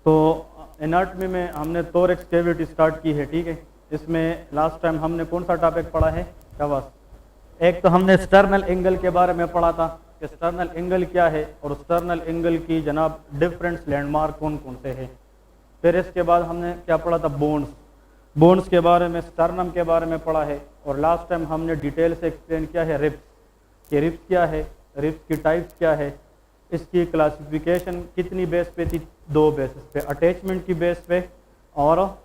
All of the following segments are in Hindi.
तो एनाटॉमी में हमने थोरैक्स कैविटी स्टार्ट की है, ठीक है। इसमें लास्ट टाइम हमने कौन सा टॉपिक पढ़ा है, शाबाश। एक तो हमने स्टर्नल एंगल के बारे में पढ़ा था कि स्टर्नल एंगल क्या है और स्टर्नल एंगल की जनाब डिफरेंस लैंडमार्क कौन कौन से हैं। फिर इसके बाद हमने क्या पढ़ा था, बोन्स के बारे में, स्टर्नम के बारे में पढ़ा है। और लास्ट टाइम हमने डिटेल से एक्सप्लेन किया है रिब्स, कि रिब्स क्या है, रिब्स की टाइप्स क्या है, इसकी क्लासिफिकेशन कितनी बेस पे थी, 2 बेसिस पे, अटैचमेंट की बेस पे और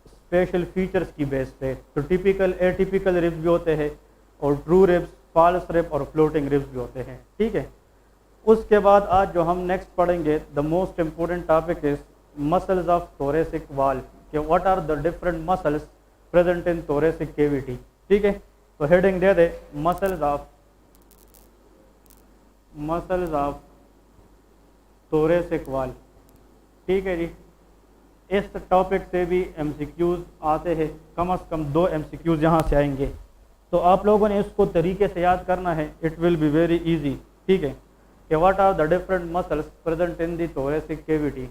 स्पेशल फीचर्स की बेस पे। तो टिपिकल एटिपिकल रिब्स भी होते हैं और ट्रू रिब्स, फॉल्स रिब और फ्लोटिंग रिब्स भी होते हैं, ठीक है। उसके बाद आज जो हम नेक्स्ट पढ़ेंगे, the most important topic is muscles of thoracic wall, कि what are the different muscles present in thoracic cavity, ठीक है। तो हेडिंग दे दे मसल्स ऑफ थोरेसिक वाल, ठीक है जी। इस टॉपिक से भी एमसीक्यूज आते हैं, कम से कम 2 एमसीक्यूज यहाँ से आएंगे। तो आप लोगों ने इसको तरीके से याद करना है, it will be very easy, ठीक है। कि what are the different muscles present in the thoracic cavity,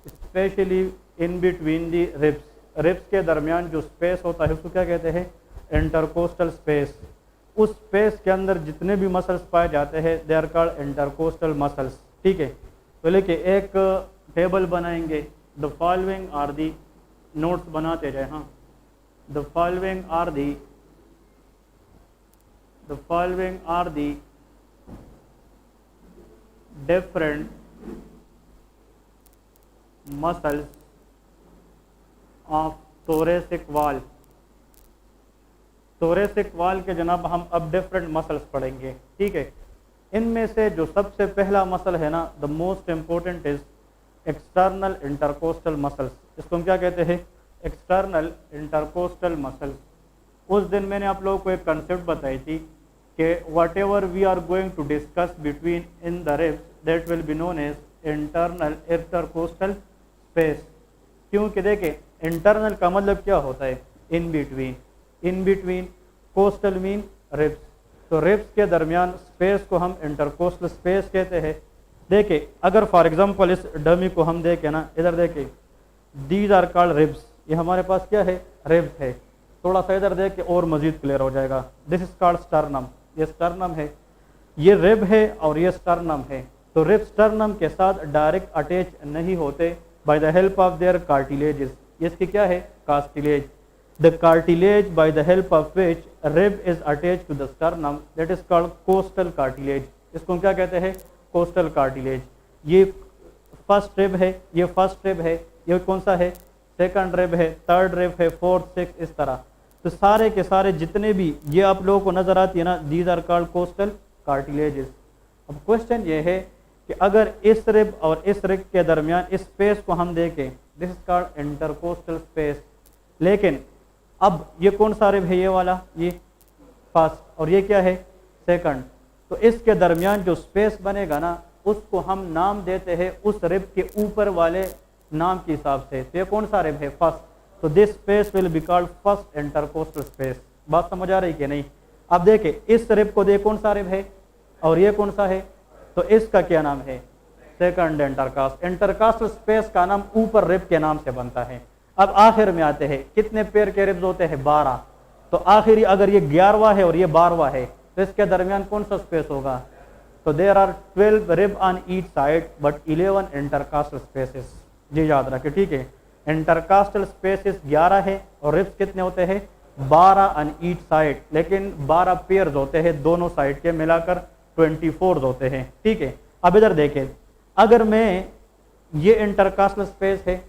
specially in between the ribs. Ribs के दरमियान जो स्पेस होता है उसको क्या कहते हैं, इंटरकोस्टल स्पेस। उस स्पेस के अंदर जितने भी मसल्स पाए जाते हैं they are called intercostal muscles, ठीक है। तो लेके एक टेबल बनाएंगे, the following are the, notes बनाते जाए, हाँ, the following are the different muscles of thoracic wall. Thoracic wall के जनाब हम अब डिफरेंट मसल्स पढ़ेंगे, ठीक है। इनमें से जो सबसे पहला मसल है ना, the most important is external intercostal muscles. इसको हम क्या कहते हैं, एक्सटर्नल इंटरकोस्टल मसल्स। उस दिन मैंने आप लोगों को एक कंसेप्ट बताई थी कि whatever we are going to discuss between in the ribs that will be known as internal intercostal space. क्योंकि देखें इंटरनल का मतलब क्या होता है, in between, costal mean ribs. तो रिब्स के दरमियान स्पेस को हम इंटरकोस्टल स्पेस कहते हैं। देखिए अगर फॉर एग्जांपल इस डमी को हम देखें ना, इधर देखें, दीज आर कॉल्ड रिब्स, ये हमारे पास क्या है, रिब्स है। थोड़ा सा इधर देख के और मजीद क्लियर हो जाएगा। दिस इज कॉल्ड स्टर्नम, ये स्टर्नम है, ये रिब है और ये स्टर्नम है। तो रिब स्टर्नम के साथ डायरेक्ट अटैच नहीं होते by the help of their cartilages. इसकी क्या है, cartilage. The cartilage by the help of which rib is attach to the sternum, that is called costal cartilage. इसको हम क्या कहते हैं, कोस्टल कार्टिलेज। ये फर्स्ट रिब है, ये फर्स्ट रिब है, ये कौन सा है, सेकंड रिब है, थर्ड रिब है, फोर्थ, सिक्स, इस तरह। तो सारे के सारे जितने भी ये आप लोगों को नजर आती है ना, these are called costal cartilages. अब क्वेश्चन ये है कि अगर इस रिब और इस रिब के दरमियान इस स्पेस को हम देखें, this is called intercostal space. लेकिन अब ये कौन सा रिब है, ये वाला, ये फर्स्ट, और ये क्या है, सेकंड। तो इसके दरमियान जो स्पेस बनेगा ना, उसको हम नाम देते हैं उस रिब के ऊपर वाले नाम के हिसाब से। तो ये कौन सा रिब है, फर्स्ट। तो this space will be called first intercostal space. बात समझ आ रही कि नहीं। अब देखे इस रिब को देख, कौन सा रिब है और ये कौन सा है, तो इसका क्या नाम है, सेकंड इंटरकास्ट। इंटरकास्टल स्पेस का नाम ऊपर रिब के नाम से बनता है। अब आखिर में आते हैं, कितने पेयर के रिब्स होते हैं, 12। तो आखिरी अगर ये 11वां है और ये 12वां है तो इसके दरमियान कौन सा स्पेस होगा, तो there are 12 rib on each side but 11 intercostal spaces. ये याद रखें, ठीक है। इंटरकास्टल स्पेसेस 11 है और रिब्स कितने होते हैं, 12 ऑन ईच साइड, लेकिन 12 पेयर्स होते हैं दोनों साइड के, मिलाकर 24 होते हैं, ठीक है। अब इधर देखें, अगर मैं ये इंटरकास्टल स्पेस है,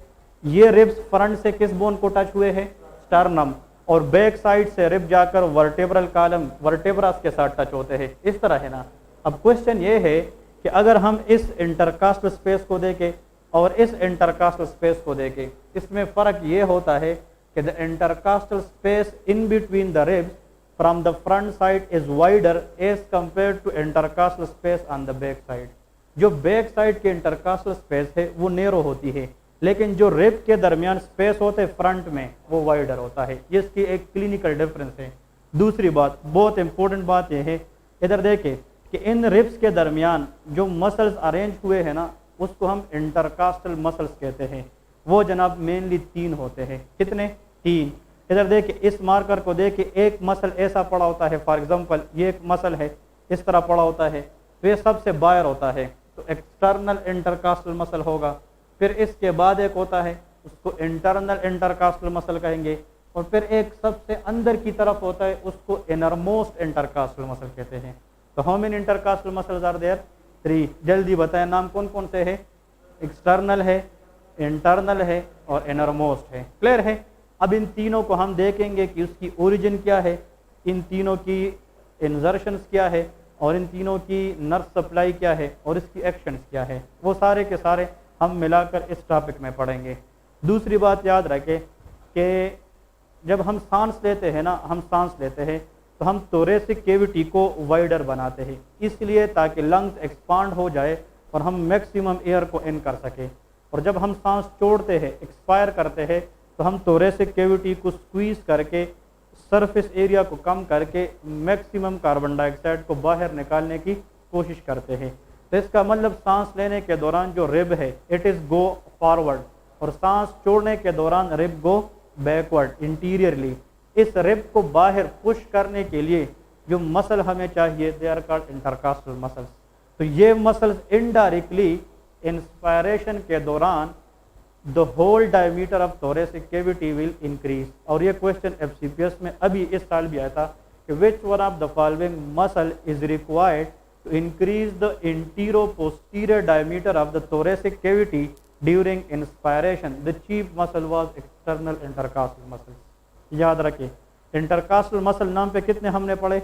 ये रिब्स फ्रंट से किस बोन को टच हुए हैं, स्टर्नम, और बैक साइड से रिब जाकर वर्टेब्रल कॉलम, वर्टेब्रास के साथ टच होते हैं, इस तरह है ना। अब क्वेश्चन ये है कि अगर हम इस इंटरकास्टल स्पेस को देखें और इस इंटरकास्टल स्पेस को देखें, इसमें फ़र्क ये होता है कि the intercostal space in between the ribs from the front side is wider as compare to intercostal space on the back side. जो बैक साइड के इंटरकास्टल स्पेस है वो नैरो होती है, लेकिन जो रिब के दरमियान स्पेस होते हैं फ्रंट में वो वाइडर होता है। इसकी एक क्लिनिकल डिफरेंस है। दूसरी बात, बहुत इंपॉर्टेंट बात यह है, इधर देखें कि इन रिब्स के दरमियान जो मसल्स अरेंज हुए हैं ना, उसको हम इंटरकास्टल मसल्स कहते हैं। वो जनाब मेनली 3 होते हैं। कितने? 3। इधर देखिए, इस मार्कर को देखिए, एक मसल ऐसा पड़ा होता है, फॉर एग्जांपल ये एक मसल है, इस तरह पड़ा होता है, तो ये सबसे बाहर होता है, तो एक्सटर्नल इंटरकास्टल मसल होगा। फिर इसके बाद एक होता है, उसको इंटरनल इंटरकास्टल मसल कहेंगे, और फिर एक सबसे अंदर की तरफ होता है, उसको इनरमोस्ट इंटरकास्टल मसल कहते हैं। तो how many intercostal muscles are there? 3। जल्दी बताएं, नाम कौन कौन से है? एक्सटर्नल है, इंटरनल है और इनरमोस्ट है। क्लियर है? अब इन तीनों को हम देखेंगे कि उसकी ओरिजिन क्या है, इन तीनों की इंजर्शंस क्या है, और इन तीनों की नर्व सप्लाई क्या है, और इसकी एक्शंस क्या है, वो सारे के सारे हम मिलाकर इस टॉपिक में पढ़ेंगे। दूसरी बात याद रखें कि जब हम सांस लेते हैं ना, हम सांस लेते हैं तो हम थोरेसिक कैविटी को वाइडर बनाते हैं, इसलिए ताकि लंग्स एक्सपांड हो जाए और हम मैक्सिमम एयर को इन कर सके। और जब हम सांस छोड़ते हैं, एक्सपायर करते हैं, तो हम थोरेसिक कैविटी को स्क्वीज करके सरफेस एरिया को कम करके मैक्सिमम कार्बन डाइऑक्साइड को बाहर निकालने की कोशिश करते हैं। तो इसका मतलब सांस लेने के दौरान जो रिब है इट इज़ गो फॉरवर्ड, और सांस छोड़ने के दौरान रिब गो बैकवर्ड इंटीरियरली। इस रिब को बाहर पुश करने के लिए जो मसल हमें चाहिए, they are called intercostal muscles. तो ये मसल्स इनडायरेक्टली इंस्पायरेशन के दौरान the whole diameter of thoracic cavity will increase. और ये क्वेश्चन एफसीपीएस में अभी इस साल भी आया था कि which one of the following muscle is required to increase the antero posterior diameter of the thoracic cavity during inspiration. The chief muscle was external intercostal muscle. याद रखिए, इंटरकास्टल मसल नाम पे कितने हमने पढ़े?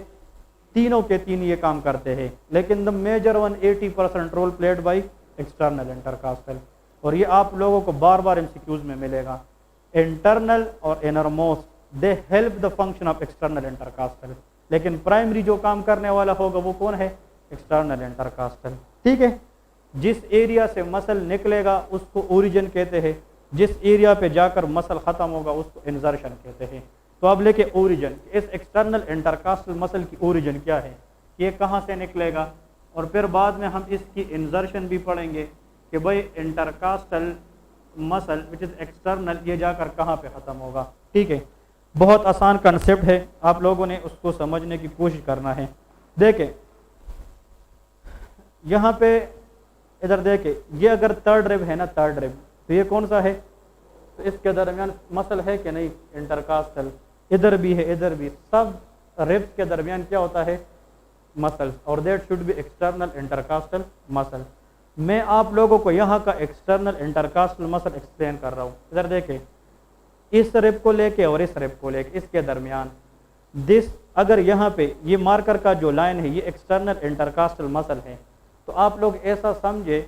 तीनों के तीन ये काम करते हैं, लेकिन the major one 80% role played by external intercostal. और ये आप लोगों को बार बार एमसीक्यूज में मिलेगा। इंटरनल और innermost they help the function of external intercostal, लेकिन प्राइमरी जो काम करने वाला होगा वो कौन है? External intercostal. ठीक है, जिस एरिया से मसल निकलेगा उसको ओरिजिन कहते हैं, जिस एरिया पे जाकर मसल खत्म होगा उसको इंजर्शन कहते हैं। तो अब लेके ओरिजिन, इस एक्सटर्नल इंटरकास्टल मसल की ओरिजिन क्या है, ये कहाँ से निकलेगा, और फिर बाद में हम इसकी इंजर्शन भी पढ़ेंगे कि भाई intercostal muscle which is external ये जाकर कहाँ पे ख़त्म होगा। ठीक है, बहुत आसान कंसेप्ट है, आप लोगों ने उसको समझने की कोशिश करना है। देखें यहाँ पे, इधर देखें, ये अगर थर्ड रिब है ना, थर्ड रिब, तो ये कौन सा है? तो इसके दरमियान मसल है कि नहीं? इंटरकास्टल। इधर भी है, इधर भी, सब रिब्स के दरमियान क्या होता है? मसल्स, और that should be external intercostal muscle. मैं आप लोगों को यहाँ का एक्सटर्नल इंटरकास्टल मसल एक्सप्लेन कर रहा हूँ। इधर देखें, इस रिब को लेके और इस रिब को लेके, इसके दरमियान दिस, अगर यहाँ पे ये मार्कर का जो लाइन है ये एक्सटर्नल इंटरकास्टल मसल है, तो आप लोग ऐसा समझे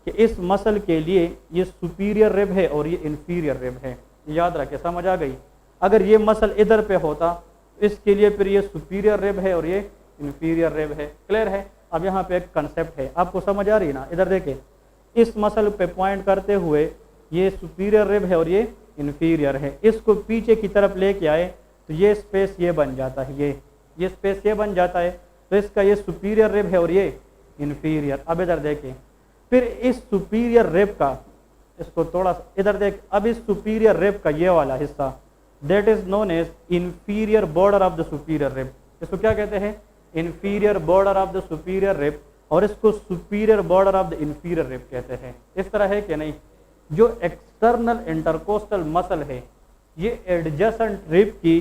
कि इस मसल के लिए ये सुपीरियर रिब है और ये इंफीरियर रिब है। याद रखें, समझ आ गई? अगर ये मसल इधर पे होता तो इसके लिए फिर ये सुपीरियर रिब है और ये इंफीरियर रिब है। क्लियर है? अब यहाँ पे एक कंसेप्ट है, आपको समझ आ रही है ना? इधर देखें, इस मसल पे पॉइंट करते हुए ये सुपीरियर रिब है और ये इंफीरियर है, इसको पीछे की तरफ लेके आए तो ये स्पेस ये बन जाता है, ये स्पेस ये बन जाता है, तो इसका ये सुपीरियर रिब है और ये इंफीरियर। अब इधर देखें, फिर इस सुपीरियर रिब का, इसको थोड़ा सा इधर देख, अब इस सुपीरियर रिब का ये वाला हिस्सा that is known as inferior border of the superior rib. इसको क्या कहते हैं? Inferior border of the superior rib, और इसको superior border of the inferior rib कहते हैं। इस तरह है कि नहीं? जो एक्सटर्नल इंटरकोस्टल मसल है ये एडजेसेंट रिब की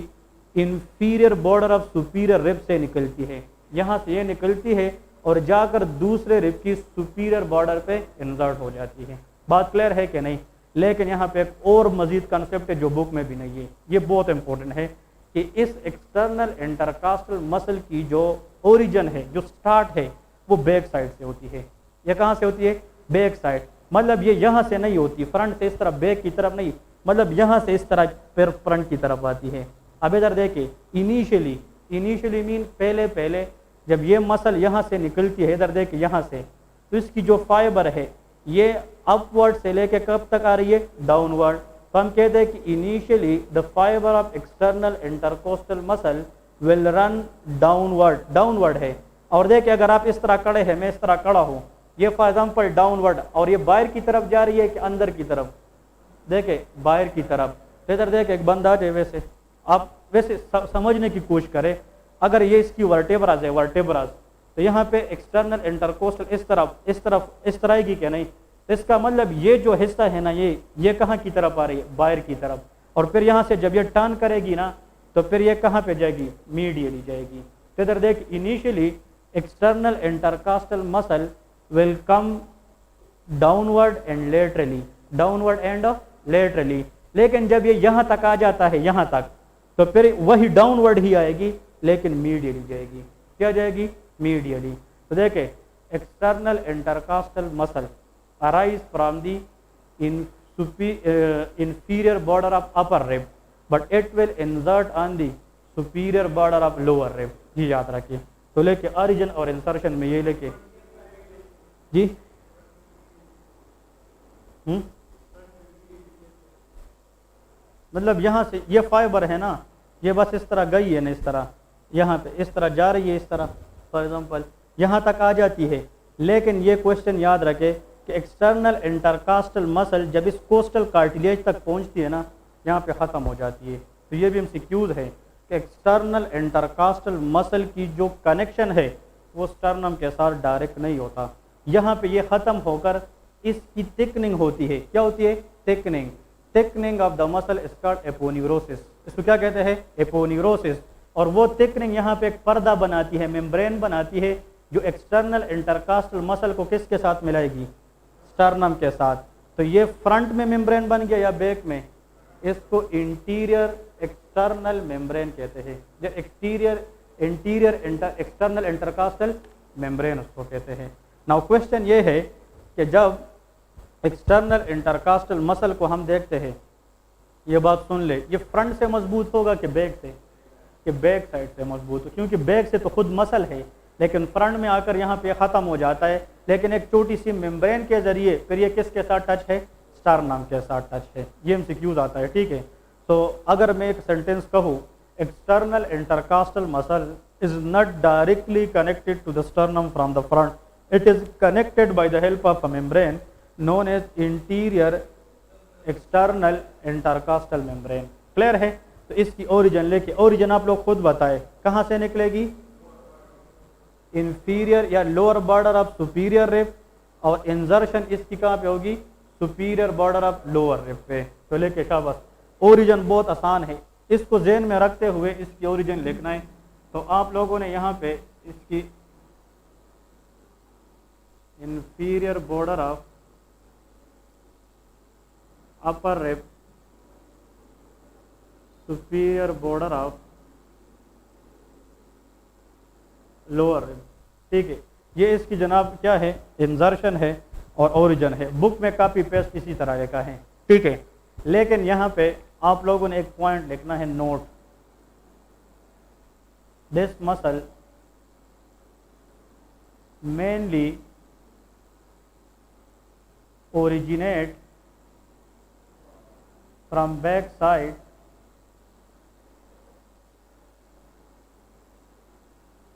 inferior border of superior rib से निकलती है, यहाँ से ये निकलती है और जाकर दूसरे रिब की सुपीरियर बॉर्डर पे इंसर्ट हो जाती है। बात क्लियर है कि नहीं? लेकिन यहाँ पे एक और मजीद कंसेप्ट है जो बुक में भी नहीं है, ये बहुत इंपॉर्टेंट है कि इस एक्सटर्नल इंटरकास्टल मसल की जो ओरिजिन है, जो स्टार्ट है, वो बैक साइड से होती है। ये कहाँ से होती है? Back side. मतलब ये यहाँ से नहीं होती, फ्रंट से इस तरफ बैक की तरफ नहीं, मतलब यहाँ से इस तरह फिर फ्रंट की तरफ आती है। अब इधर देखिए, इनिशियली मीन पहले जब ये मसल यहाँ से निकलती है, इधर देखिए यहाँ से, तो इसकी जो फाइबर है ये अपवर्ड से लेके कब तक आ रही है? डाउनवर्ड। तो हम कहते हैं कि initially the fibre of external intercostal muscle will run downward है। और देखिए, अगर आप इस तरह खड़े हैं, मैं इस तरह खड़ा हूँ, ये फॉर एग्जाम्पल डाउनवर्ड, और ये बाहर की तरफ जा रही है कि अंदर की तरफ, देखे बाहर की तरफ। तो इधर देखे एक बंदा है, वैसे आप वैसे समझने की कोशिश करें, अगर ये इसकी वर्टेब्रास है, वर्टेब्रास, तो यहाँ पे एक्सटर्नल इंटरकोस्टल इस तरह की क्या नहीं, तो इसका मतलब ये जो हिस्सा है ना, ये कहाँ की तरफ आ रही है, बाहर की तरफ। और फिर यहाँ से जब ये टर्न करेगी ना, तो फिर ये कहाँ पे जाएगी, मीडियली जाएगी। तो इधर देख, initially external intercostal muscle will come downward and laterally, downward and laterally, लेकिन जब ये यहाँ तक आ जाता है, यहाँ तक, तो फिर वही डाउनवर्ड ही आएगी, लेकिन मीडियली जाएगी। क्या जाएगी, मीडियली। तो देखे, external intercostal muscle arise from the inferior border of upper rib, but it will insert on the superior border of lower rib। जी याद रखिए। तो लेके ऑरिजिन और इंसर्शन में ये लेके जी मतलब यहाँ से ये फाइबर है ना, ये बस इस तरह गई है ना, इस तरह यहाँ पे इस तरह जा रही है, इस तरह फॉर एग्जांपल यहाँ तक आ जाती है। लेकिन ये क्वेश्चन याद रखे कि एक्सटर्नल इंटरकास्टल मसल जब इस कोस्टल कार्टिलेज तक पहुंचती है ना, यहाँ पे ख़त्म हो जाती है। तो ये भी एमसीक्यूज है कि एक्सटर्नल इंटरकास्टल मसल की जो कनेक्शन है वो स्टर्नम के साथ डायरेक्ट नहीं होता, यहाँ पे ये ख़त्म होकर इसकी थिकनिंग होती है। क्या होती है, thickening. Thickening of the muscle is called aponeurosis. इसको क्या कहते हैं, एपोन्यूरोसिस। और वो थिकनिंग यहाँ पे एक पर्दा बनाती है, मेम्ब्रेन बनाती है, जो एक्सटर्नल इंटरकास्टल मसल को किसके साथ मिलाएगी, स्टर्नम के साथ। तो ये फ्रंट में मेम्ब्रेन बन गया या बैक में, इसको इंटीरियर एक्सटर्नल मेम्ब्रेन कहते हैं। जो इंटीरियर एक्सटर्नल इंटरकास्टल मेम्ब्रेन उसको कहते हैं। नाउ क्वेश्चन ये है कि जब एक्सटर्नल इंटरकास्टल मसल को हम देखते हैं, ये बात सुन ले, ये फ्रंट से मजबूत होगा कि बैक से, कि बैक साइड से मजबूत हो, क्योंकि बैक से तो खुद मसल है, लेकिन फ्रंट में आकर यहाँ पे ख़त्म हो जाता है। लेकिन एक छोटी सी मेम्ब्रेन के जरिए फिर ये किसके साथ टच है, स्टर्नम के साथ टच है। ये एमसीक्यूज आता है, ठीक है। तो अगर मैं एक सेंटेंस कहूँ, external intercostal muscle is not directly connected to the sternum from the front, it is connected by the help of a membrane known as interior external intercostal membrane. Clear है। तो इसकी ओरिजिन लेके, ओरिजिन आप लोग खुद बताए कहाँ से निकलेगी, इंफीरियर या lower border of superior rib, और इंजर्शन इसकी कहाँ पे होगी, superior border of lower rib पे। तो लेके शाबाश, ओरिजिन बहुत आसान है, इसको ज़हन में रखते हुए इसकी ओरिजिन लिखना है। तो आप लोगों ने यहाँ पे इसकी inferior border of upper rib, superior border of lower rib, ठीक है। ये इसकी जनाब क्या है, इंजर्शन है और ओरिजिन है। बुक में कॉपी पेस्ट इसी तरह लिखा है, ठीक है। लेकिन यहाँ पे आप लोगों ने एक पॉइंट लिखना है, note this muscle mainly originate from back side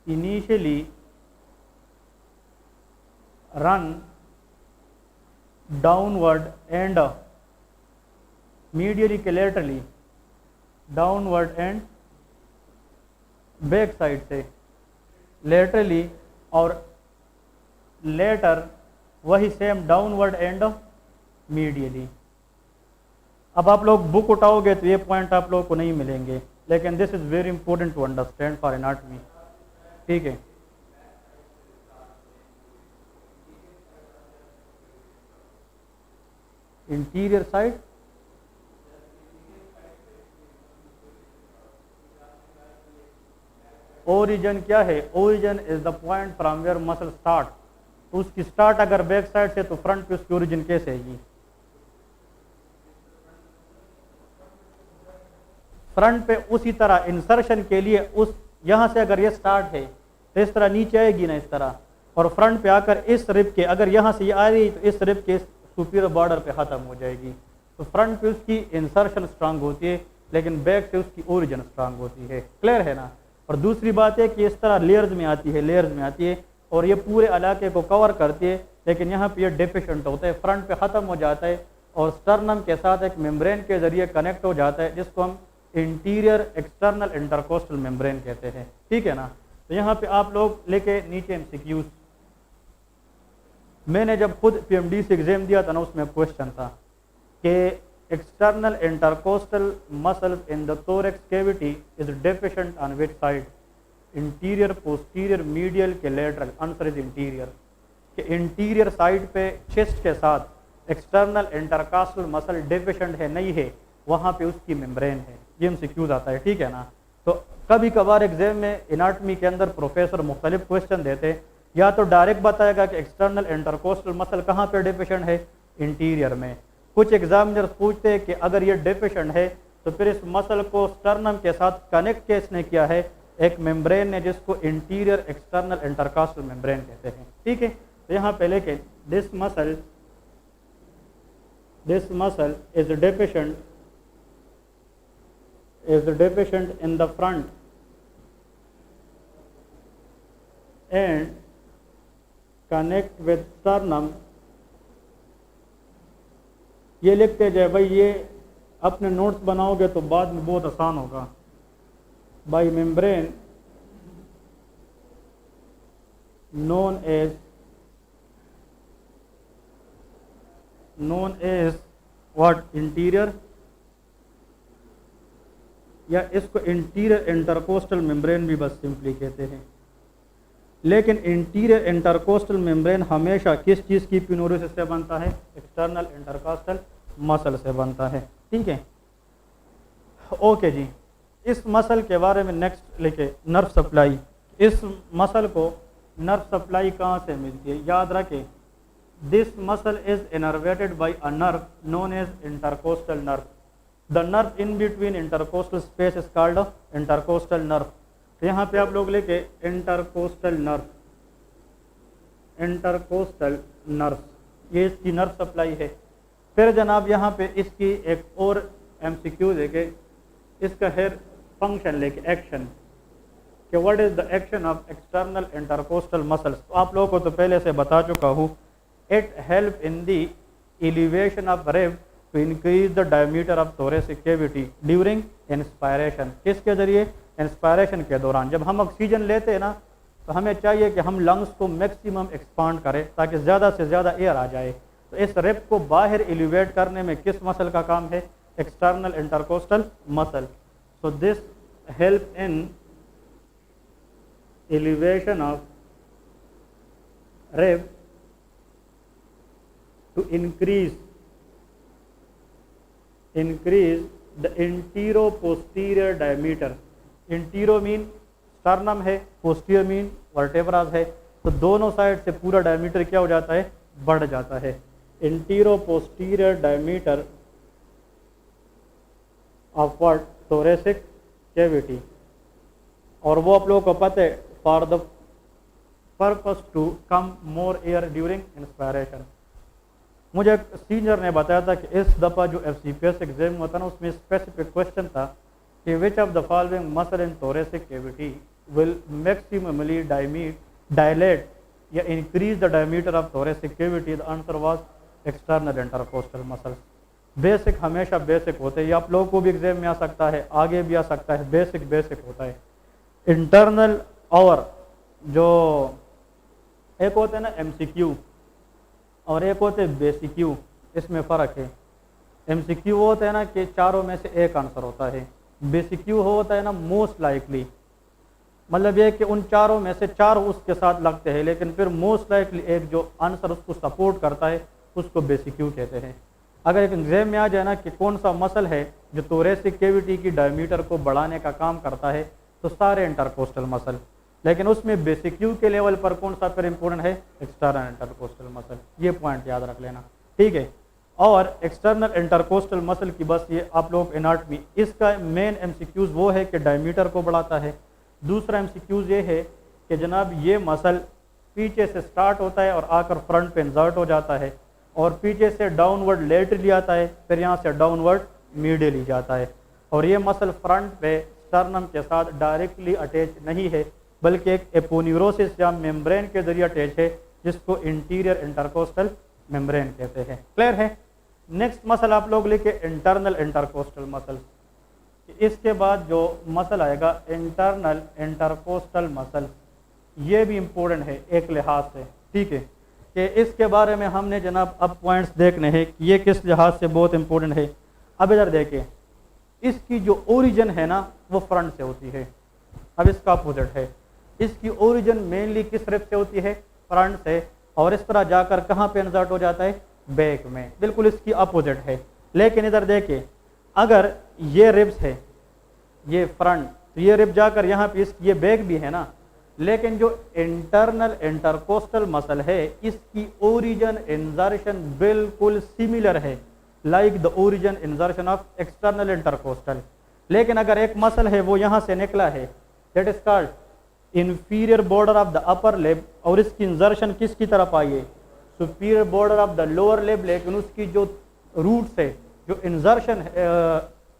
initially run downward and medially के laterally, downward and back side से laterally, और later वही सेम डाउनवर्ड एंड मीडियली। अब आप लोग बुक उठाओगे तो ये पॉइंट आप लोगों को नहीं मिलेंगे, लेकिन this is very important to understand for anatomy, ठीक है। इंटीरियर साइड, ओरिजिन क्या है, origin is the point from where muscle start. तो उसकी स्टार्ट अगर बैक साइड से, तो फ्रंट पे उसकी ओरिजिन कैसे आएगी, फ्रंट पे उसी तरह इंसर्शन के लिए उस यहाँ से अगर ये स्टार्ट है तो इस तरह नीचे आएगी ना, इस तरह, और फ्रंट पे आकर इस रिब के, अगर यहाँ से ये आ रही तो इस रिब के सुपीरियर बॉर्डर पे ख़त्म हो जाएगी। तो फ्रंट पे उसकी इंसर्शन स्ट्रांग होती है, लेकिन बैक से उसकी ओरिजिन स्ट्रांग होती है। क्लियर है ना। और दूसरी बात है कि इस तरह लेयर्स में आती है, लेयर्स में आती है, और ये पूरे इलाके को कवर करती है, लेकिन यहाँ पे ये डेफिशिएंट होता है, फ्रंट पे ख़त्म हो जाता है और स्टर्नम के साथ एक मेम्ब्रेन के ज़रिए कनेक्ट हो जाता है, जिसको हम इंटीरियर एक्सटर्नल इंटरकोस्टल मेम्ब्रेन कहते हैं। ठीक है ना। तो यहाँ पे आप लोग लेके नीचे एमसीक्यूज, मैंने जब खुद पीएमडी से एग्जाम दिया था ना, उसमें क्वेश्चन था कि external intercostal muscle in the thorax cavity is deficient on which side, interior, posterior, medial के लेटरल। आंसर इज इंटीरियर, कि इंटीरियर साइड पे चेस्ट के साथ एक्सटर्नल इंटरकास्टल मसल डेफिशिएंट है, नहीं है, वहाँ पे उसकी मेम्ब्रेन है। ये एमसीक्यूज आता है। ठीक है ना। तो कभी कभार एग्जाम में एनाटॉमी के अंदर प्रोफेसर मुख्तलिफ क्वेश्चन देते हैं, या तो डायरेक्ट बताएगा कि एक्सटर्नल इंटरकोस्टल मसल कहाँ पे डेफिशिएंट है, इंटीरियर में। कुछ एग्जामिनर्स पूछते हैं कि अगर ये डेफिशिएंट है तो फिर इस मसल को स्टर्नम के साथ कनेक्ट किसने किया है, एक मेम्ब्रेन ने, जिसको इंटीरियर एक्सटर्नल इंटरकास्टल मेम्ब्रेन कहते हैं। ठीक है। तो यहाँ पे लेके this muscle is deficient in the front and connect with sternum। ये लिखते जाए भाई, ये अपने नोट्स बनाओगे तो बाद में बहुत आसान होगा। By membrane known as what, interior, या इसको इंटीरियर इंटरकोस्टल मेम्ब्रेन भी बस सिंपली कहते हैं। लेकिन इंटीरियर इंटरकोस्टल मेम्ब्रेन हमेशा किस चीज़ की पिनोरिस से बनता है, एक्सटर्नल इंटरकोस्टल मसल से बनता है। ठीक है। ओके जी, इस मसल के बारे में नेक्स्ट लिखे, नर्व सप्लाई। इस मसल को नर्व सप्लाई कहाँ से मिलती है, याद रखें, this muscle is innervated by a nerve known as intercostal nerve. The nerve in between intercostal space is called intercostal nerve. तो यहाँ पे आप लोग लेके इंटरकोस्टल नर्व, ये इसकी नर्व सप्लाई है। फिर जनाब यहाँ पे इसकी एक और एमसीक्यू देखे, इसका है फंक्शन लेके एक्शन, कि what is the action of external intercostal muscles. तो आप लोगों को तो पहले से बता चुका हूँ, it help in the elevation of rib to increase the diameter of thoracic cavity during inspiration। किसके जरिए, इंस्पायरेशन के दौरान। जब हम ऑक्सीजन लेते हैं ना, तो हमें चाहिए कि हम लंग्स को मैक्सिमम एक्सपांड करें ताकि ज़्यादा से ज़्यादा एयर आ जाए। तो इस रिब को बाहर एलिवेट करने में किस मसल का काम है, external intercostal muscle. So this help in elevation of rib to increase the anteroposterior diameter। Antero mean sternum है, पोस्टीरियर मीन वर्टेब्रास है, तो दोनों साइड से पूरा डायमीटर क्या हो जाता है, बढ़ जाता है। Anteroposterior diameter of what, thoracic cavity. और वो आप लोगों को पता है, for the purpose to come more air during inspiration. मुझे एक सीनियर ने बताया था कि इस दफ़ा जो FCPS एग्जाम हुआ था ना, उसमें स्पेसिफिक क्वेश्चन था कि which of the following muscle in thoracic cavity will maximally dilate या increase the diameter of thoracic cavity. The answer was external intercostal muscles. Basic हमेशा बेसिक होते हैं, ये आप लोगों को भी एग्जाम में आ सकता है, आगे भी आ सकता है, बेसिक होता है। इंटरनल और जो एक होते हैं ना MCQ और एक होते हैं बेसिक्यू, इसमें फ़र्क है। MCQ वो होता है ना कि चारों में से एक आंसर होता है, बेसिक्यू होता है ना मोस्ट लाइकली, मतलब ये कि उन चारों में से चार उसके साथ लगते हैं, लेकिन फिर मोस्ट लाइकली एक जो आंसर उसको सपोर्ट करता है उसको बेसिक्यू कहते हैं। अगर एक एग्जाम में आ जाए ना कि कौन सा मसल है जो थोरेसिक कैविटी की डायमीटर को बढ़ाने का काम करता है, तो सारे इंटरकोस्टल मसल, लेकिन उसमें बेसिक्यू के लेवल पर कौन सा फिर इंपॉर्टेंट है, एक्सटर्नल इंटरकोस्टल मसल। ये पॉइंट याद रख लेना, ठीक है। और एक्सटर्नल इंटरकोस्टल मसल की बस ये आप लोग एनाटॉमी, इसका मेन MCQs वो है कि डायमीटर को बढ़ाता है। दूसरा MCQs ये है कि जनाब ये मसल पीछे से स्टार्ट होता है और आकर फ्रंट पे इंसर्ट हो जाता है, और पीछे से डाउनवर्ड लेटरली आता है, फिर यहाँ से डाउनवर्ड मीडियली जाता है। और ये मसल फ्रंट पे स्टर्नम के साथ डायरेक्टली अटैच नहीं है, बल्कि एक एपोन्यूरोसिस या मेम्ब्रेन के जरिए अटैच है, जिसको इंटीरियर इंटरकोस्टल मेम्ब्रेन कहते हैं। क्लियर है। नेक्स्ट मसल आप लोग लिखे इंटरनल इंटरकोस्टल मसल। इसके बाद जो मसल आएगा इंटरनल इंटरकोस्टल मसल, ये भी इम्पोर्टेंट है एक लिहाज से, ठीक है, कि इसके बारे में हमने जनाब अब पॉइंट्स देखने हैं कि ये किस लिहाज से बहुत इंपॉर्टेंट है। अब इधर देखिए, इसकी जो ओरिजिन है ना वो फ्रंट से होती है। अब इसका अपोजिट है, इसकी ओरिजिन मेनली किस रिब से होती है, फ्रंट से, और इस तरह जाकर कहाँ पे इंसर्ट हो जाता है, बैक में। बिल्कुल इसकी अपोजिट है। लेकिन इधर देखिए, अगर ये रिब्स है, ये फ्रंट, तो ये रिब जाकर यहाँ पे ये बैक भी है ना, लेकिन जो इंटरनल इंटरकोस्टल मसल है इसकी ओरिजिन इंसर्शन बिल्कुल सिमिलर है, like the origin insertion of external intercostal. लेकिन अगर एक मसल है वो यहाँ से निकला है, that is called inferior border of the upper rib, और इसकी इंसर्शन किसकी तरफ आई है, superior border of the lower rib, लेकिन उसकी जो रूट से जो इंसर्शन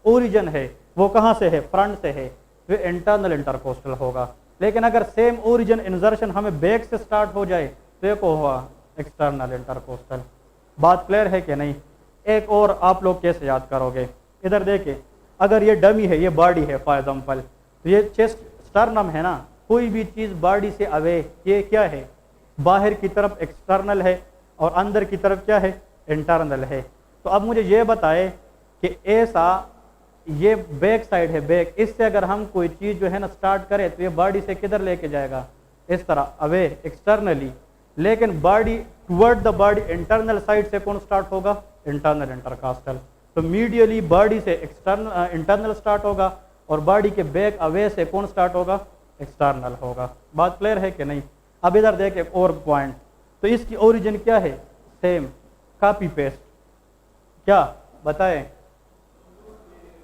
ओरिजिन है वो कहाँ से है, फ्रंट से है, तो इंटरनल इंटरकोस्टल होगा। लेकिन अगर सेम ओरिजिन इंसर्शन हमें बैक से स्टार्ट हो जाए तो एक हुआ एक्सटर्नल इंटरकोस्टल। बात क्लियर है कि नहीं। एक और आप लोग कैसे याद करोगे, इधर देखिए, अगर ये डमी है, ये बॉडी है फॉर एग्जांपल, तो ये चेस्ट स्टर्नम है ना, कोई भी चीज़ बॉडी से अवे, ये क्या है, बाहर की तरफ एक्सटर्नल है और अंदर की तरफ क्या है, इंटरनल है। तो अब मुझे ये बताए कि ऐसा ये बैक साइड है, बैक, इससे अगर हम कोई चीज़ जो है ना स्टार्ट करें तो ये बॉडी से किधर लेके जाएगा, इस तरह अवे एक्सटर्नली। लेकिन body toward the body internal side से कौन स्टार्ट होगा, इंटरनल इंटरकास्टल। तो मीडियली बॉडी से एक्सटर्नल इंटरनल स्टार्ट होगा और बॉडी के बैक अवे से कौन स्टार्ट होगा, एक्सटर्नल होगा। बात क्लियर है कि नहीं। अब इधर देख एक और पॉइंट, तो इसकी ओरिजिन क्या है, सेम, कॉपी पेस्ट, क्या बताएं,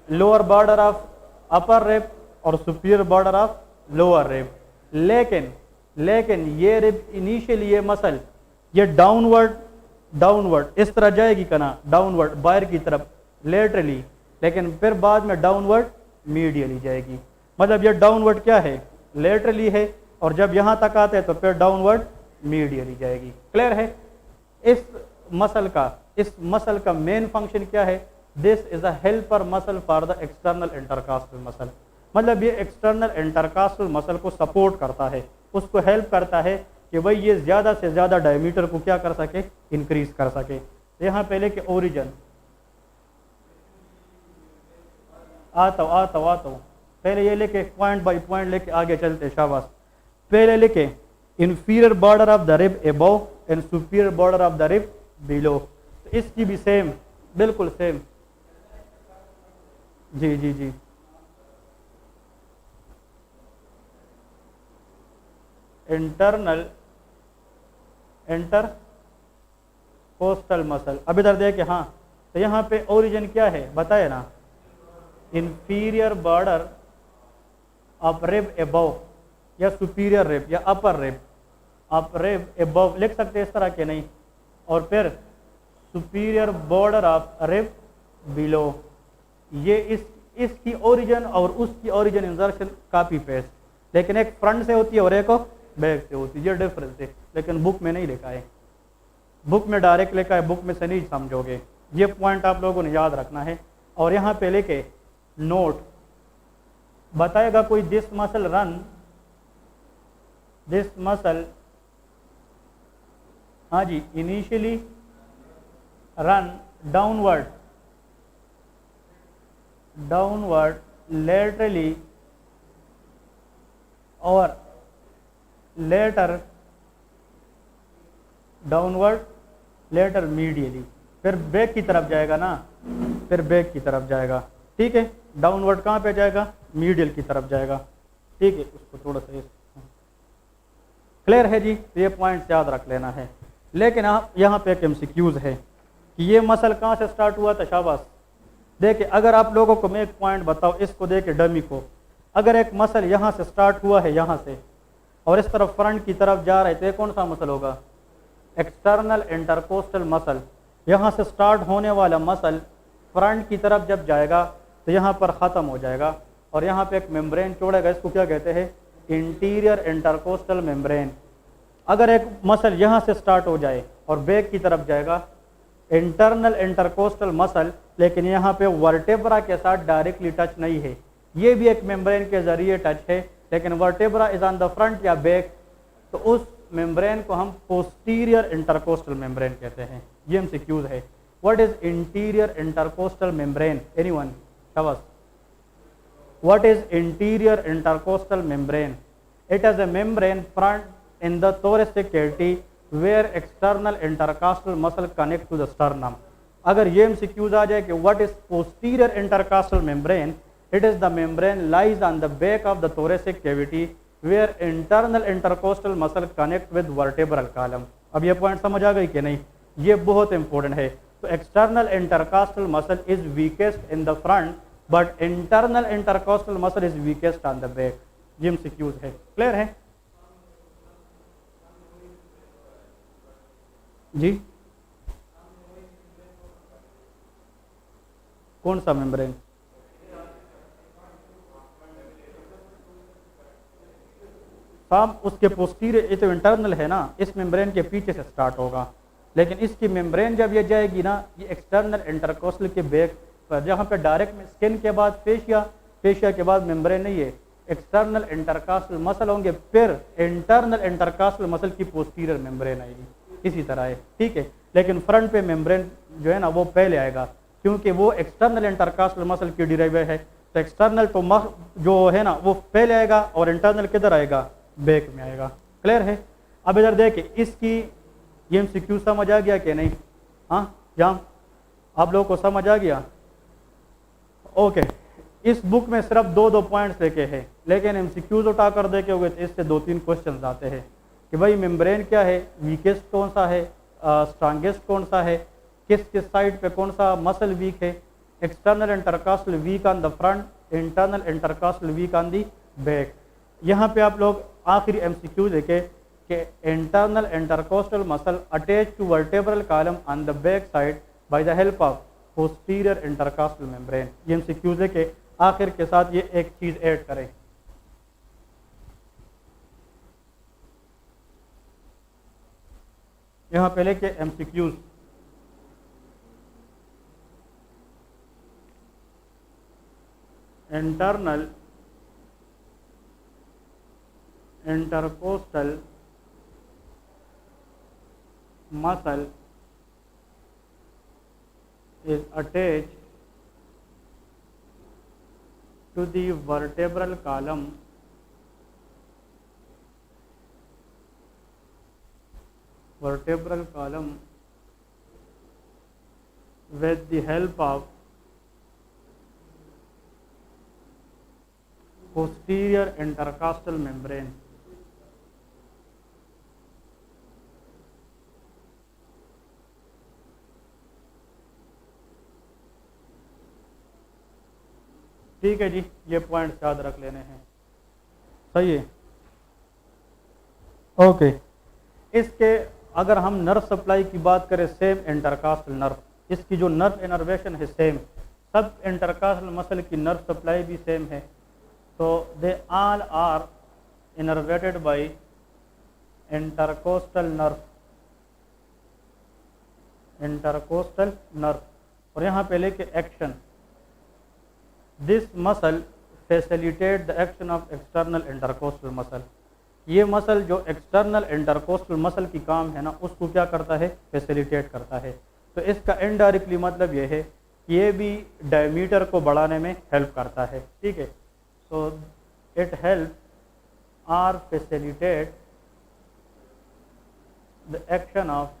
lower border of upper rib और superior border of lower rib. लेकिन ये रिब इनिशियली ये मसल ये डाउनवर्ड इस तरह जाएगी कना, डाउनवर्ड बाहर की तरफ लेटरली, लेकिन फिर बाद में डाउनवर्ड मीडियली जाएगी। मतलब ये डाउनवर्ड क्या है, लेटरली है, और जब यहाँ तक आते हैं तो फिर डाउनवर्ड मीडियली जाएगी। क्लियर है। इस मसल का मेन फंक्शन क्या है, this is a helper muscle for the external intercostal muscle. मतलब ये एक्सटर्नल इंटरकास्टल मसल को सपोर्ट करता है, उसको हेल्प करता है कि भाई ये ज़्यादा से ज़्यादा डायमीटर को क्या कर सके, इंक्रीज कर सके। यहाँ पहले के ओरिजिन आता हूँ पहले ये लेके पॉइंट बाय पॉइंट लेके आगे चलते, शाबाश। पहले लेके inferior border of the rib above and superior border of the rib below. तो इसकी भी सेम, बिल्कुल सेम, जी इंटरनल इंटरकोस्टल मसल। अब इधर देखिए, हाँ, तो यहाँ पे ओरिजिन क्या है बताए ना, inferior border of rib above या सुपीरियर रिब या अपर रिब ऑफ रिब अबव लिख सकते हैं इस तरह के, नहीं, और फिर superior border of rib below. ये इसकी ओरिजिन और उसकी ओरिजिन इंसर्शन कॉपी पेस्ट, लेकिन एक फ्रंट से होती है और एक बैक से होती है, ये डिफरेंस है। लेकिन बुक में नहीं लिखा है, बुक में डायरेक्ट लिखा है, बुक में से नहीं समझोगे। ये पॉइंट आप लोगों ने याद रखना है। और यहाँ पे लेके नोट बताएगा कोई, दिस मसल हाँ जी, इनिशियली रन डाउनवर्ड laterally और later डाउनवर्ड लेटर मीडियली, फिर बैक की तरफ जाएगा ना, फिर बैक की तरफ जाएगा, ठीक है। डाउनवर्ड कहाँ पे जाएगा, मीडियल की तरफ जाएगा, ठीक है। उसको थोड़ा सा क्लियर है जी, तो ये पॉइंट्स याद रख लेना है। लेकिन आप यहाँ पे एक एमसीक्यूज है कि ये मसल कहाँ से स्टार्ट हुआ था, शाबाश। देखिए, अगर आप लोगों को मैं एक पॉइंट बताऊँ, इसको देखे डमी को, अगर एक मसल यहाँ से स्टार्ट हुआ है, यहाँ से, और इस तरफ फ्रंट की तरफ जा रहा है, तो ये कौन सा मसल होगा, एक्सटर्नल इंटरकोस्टल मसल। यहाँ से स्टार्ट होने वाला मसल फ्रंट की तरफ जब जाएगा तो यहाँ पर ख़त्म हो जाएगा और यहाँ पे एक मेम्ब्रेन छोड़ेगा, इसको क्या कहते हैं, इंटीरियर इंटरकोस्टल मेम्ब्रेन। अगर एक मसल यहाँ से स्टार्ट हो जाए और बैक की तरफ जाएगा, इंटरनल इंटरकोस्टल मसल, लेकिन यहाँ पे वर्टेब्रा के साथ डायरेक्टली टच नहीं है, ये भी एक मेम्ब्रेन के जरिए टच है, लेकिन vertebra is on the front या बैक, तो उस मेम्ब्रेन को हम पोस्टीरियर इंटरकोस्टल मेम्ब्रेन कहते हैं। ये एमसीक्यूज है। What is anterior intercostal membrane? Anyone? शाबाश। What is anterior intercostal membrane? It is a membrane front in the thoracic cavity where external intercostal muscle connect to the sternum। अगर ये MCQs आ जाए कि what is posterior intercostal membrane, it is the membrane lies on the back of the thoracic cavity where internal intercostal muscle connect with vertebral column। अब ये पॉइंट समझ आ गई कि नहीं? ये बहुत इंपॉर्टेंट है। तो external intercostal muscle is weakest in the front but internal intercostal muscle is weakest on the back. ये MCQs है। क्लियर है जी? कौन सा मेम्ब्रेन? साहब उसके पोस्टीरियर, ये तो इंटरनल है ना, इस मेम्ब्रेन के पीछे से स्टार्ट होगा, लेकिन इसकी मेम्ब्रेन जब ये जाएगी ना, ये एक्सटर्नल इंटरकोस्टल के बैक पर, जहाँ पे डायरेक्ट में स्किन के बाद फेशिया, फेशिया के बाद मेम्ब्रेन नहीं है, एक्सटर्नल इंटरकास्टल मसल होंगे, फिर इंटरनल इंटरकास्टल मसल की पोस्टीरियर मेम्ब्रेन आएगी। इसी तरह है, ठीक है। लेकिन फ्रंट पे मेम्ब्रेन जो है ना वो पहले आएगा, क्योंकि वो एक्सटर्नल इंटरकास्टल मसल की डिराइव है। तो एक्सटर्नल तो जो है ना वो पहले आएगा और इंटरनल किधर आएगा? बैक में आएगा। क्लियर है? अब इधर देखिए, इसकी ये MCQ समझ आ गया कि नहीं? हाँ जाम, आप लोगों को समझ आ गया? ओके। इस बुक में सिर्फ दो पॉइंट्स लेके हैं, लेकिन MCQs उठा कर देखे हुए तो इससे 2-3 क्वेश्चन आते हैं कि भाई मेम्ब्रेन क्या है, वीकेस्ट कौन सा है, स्ट्रांगेस्ट कौन सा है, किस किस साइड पे कौन सा मसल वीक है, external intercostal weak on the front, internal intercostal weak on the back. यहाँ पे आप लोग आखिरी MCQ देखे कि internal intercostal muscle attach to vertebral column on the back side by the help of posterior intercostal membrane. ये MCQ देखे, आखिर के साथ ये एक चीज़ ऐड करें, यहाँ पे लेके MCQs। Internal intercostal muscle is attached to the vertebral column with the help of posterior intercostal membrane। ठीक है जी, ये पॉइंट याद रख लेने हैं। सही है, ओके। इसके अगर हम नर्व सप्लाई की बात करें, सेम इंटरकास्टल नर्व, इसकी जो नर्व इनर्वेशन है सेम, सब इंटरकास्टल मसल की नर्व सप्लाई भी सेम है। तो they all are innervated by intercostal nerve. और यहाँ पे लेके action, this muscle facilitate the action of external intercostal muscle. ये मसल जो एक्सटर्नल इंटरकोस्टल मसल की काम है ना, उसको क्या करता है? फैसिलिटेट करता है। तो इसका इनडायरेक्टली मतलब ये है कि ये भी डायमीटर को बढ़ाने में हेल्प करता है, ठीक है। So it help or facilitate the action of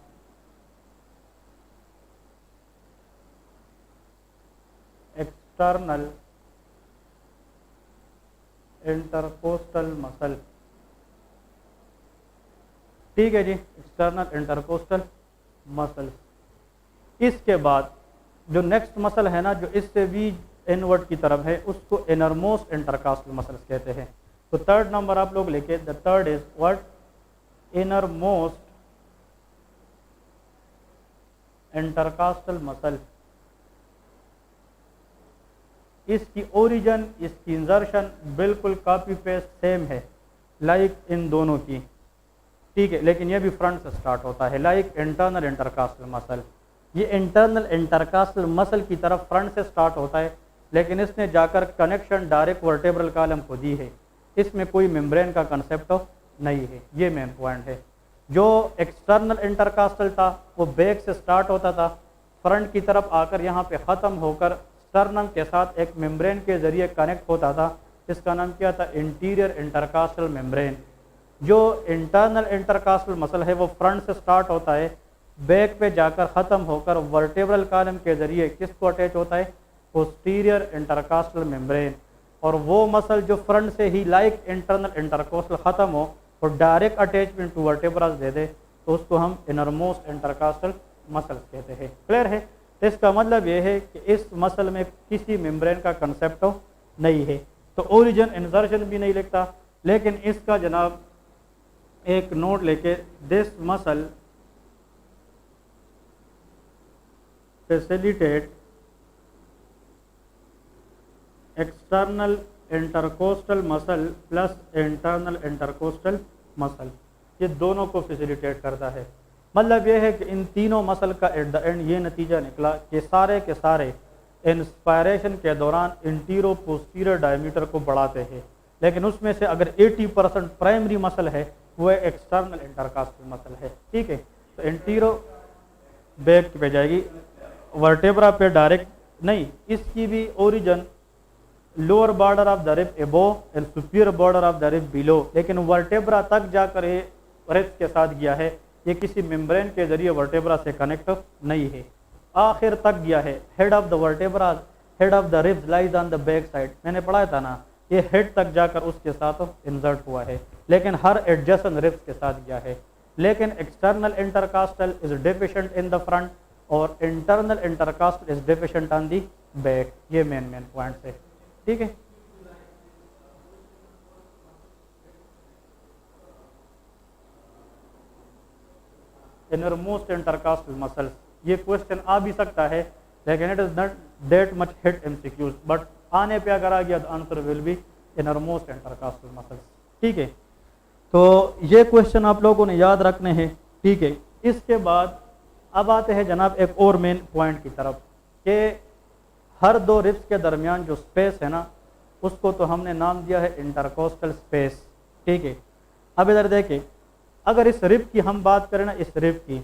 external intercostal muscle. ठीक है जी, एक्सटर्नल इंटरकोस्टल मसल। इसके बाद जो नेक्स्ट मसल है ना, जो इससे भी इनवर्ट की तरफ है, उसको इनरमोस्ट इंटरकास्टल मसल्स कहते हैं। तो थर्ड नंबर आप लोग लेके, the third is what? Innermost intercostal muscle. इसकी ओरिजिन, इसकी इंजर्शन बिल्कुल कॉपी पेस्ट सेम है। लाइक इन दोनों की, ठीक है, लेकिन ये भी फ्रंट से स्टार्ट होता है, लाइक इंटरनल इंटरकास्टल मसल। ये इंटरनल इंटरकास्टल मसल की तरफ फ्रंट से स्टार्ट होता है, लेकिन इसने जाकर कनेक्शन डायरेक्ट वर्टेब्रल कॉलम को दी है, इसमें कोई मेम्ब्रेन का कंसेप्ट नहीं है। ये मेन पॉइंट है। जो एक्सटर्नल इंटरकास्टल था वो बैक से स्टार्ट होता था, फ्रंट की तरफ आकर यहाँ पे ख़त्म होकर स्टर्नम के साथ एक मेम्ब्रेन के ज़रिए कनेक्ट होता था, इसका नाम क्या था, इंटीरियर इंटरकास्टल मेम्ब्रेन। जो इंटरनल इंटरकास्टल मसल है वो फ्रंट से स्टार्ट होता है, बैक पे जाकर ख़त्म होकर वर्टेब्रल कॉलम के ज़रिए किसको अटैच होता है, पोस्टीरियर इंटरकास्टल मेम्ब्रेन। और वो मसल जो फ्रंट से ही लाइक इंटरनल इंटरकोस्टल ख़त्म हो और डायरेक्ट अटैचमेंट टू वर्टेब्रास दे दे तो उसको हम इनरमोस्ट इंटरकास्टल मसल्स कहते हैं। क्लियर है? तो इसका मतलब ये है कि इस मसल में किसी मेम्ब्रेन का कंसेप्ट नहीं है, तो ओरिजिन इंसर्शन भी नहीं लिखता, लेकिन इसका जनाब एक नोट लेके, this muscle facilitate external intercostal muscle plus internal intercostal muscle, ये दोनों को फैसिलिटेट करता है। मतलब ये है कि इन तीनों मसल का एट द एंड ये नतीजा निकला कि सारे के सारे इंस्पायरेशन के दौरान इंटीरो पोस्टीरियर डायमीटर को बढ़ाते हैं, लेकिन उसमें से अगर 80% प्राइमरी मसल है वो एक्सटर्नल इंटरकास्टल मसल है। ठीक है, तो इंटीरो बैक पे जाएगी, वर्टेब्रा पे डायरेक्ट नहीं, इसकी भी origin lower border of the rib above and superior border of the rib below, लेकिन वर्टेब्रा तक जाकर ये रिब्स के साथ गया है, ये किसी मेम्ब्रेन के जरिए वर्टेब्रा से कनेक्ट नहीं है, आखिर तक गया है। Head of the vertebra, head of the ribs lies on the back side, मैंने पढ़ाया था ना, ये हेड तक जाकर उसके साथ इंसर्ट हुआ है, लेकिन हर एडजेसेंट रिब्स के साथ गया है। लेकिन external intercostal is deficient in the front और internal intercostal is deficient on the back. ये मेन पॉइंट्स है। ठीक है, इनरमोस्ट इंटरकास्टल मसल्स, ये क्वेश्चन आ भी सकता है, लेकिन it is not that much hit MCQs, but आने पे अगर आ गया तो answer will be innermost intercostal muscles. ठीक है, तो ये क्वेश्चन आप लोगों ने याद रखने हैं। ठीक है, इसके बाद अब आते हैं जनाब एक और मेन पॉइंट की तरफ कि हर दो रिब्स के दरमियान जो स्पेस है ना, उसको तो हमने नाम दिया है इंटरकोस्टल स्पेस। ठीक है, अब इधर देखें, अगर इस रिब की हम बात करें ना, इस रिब की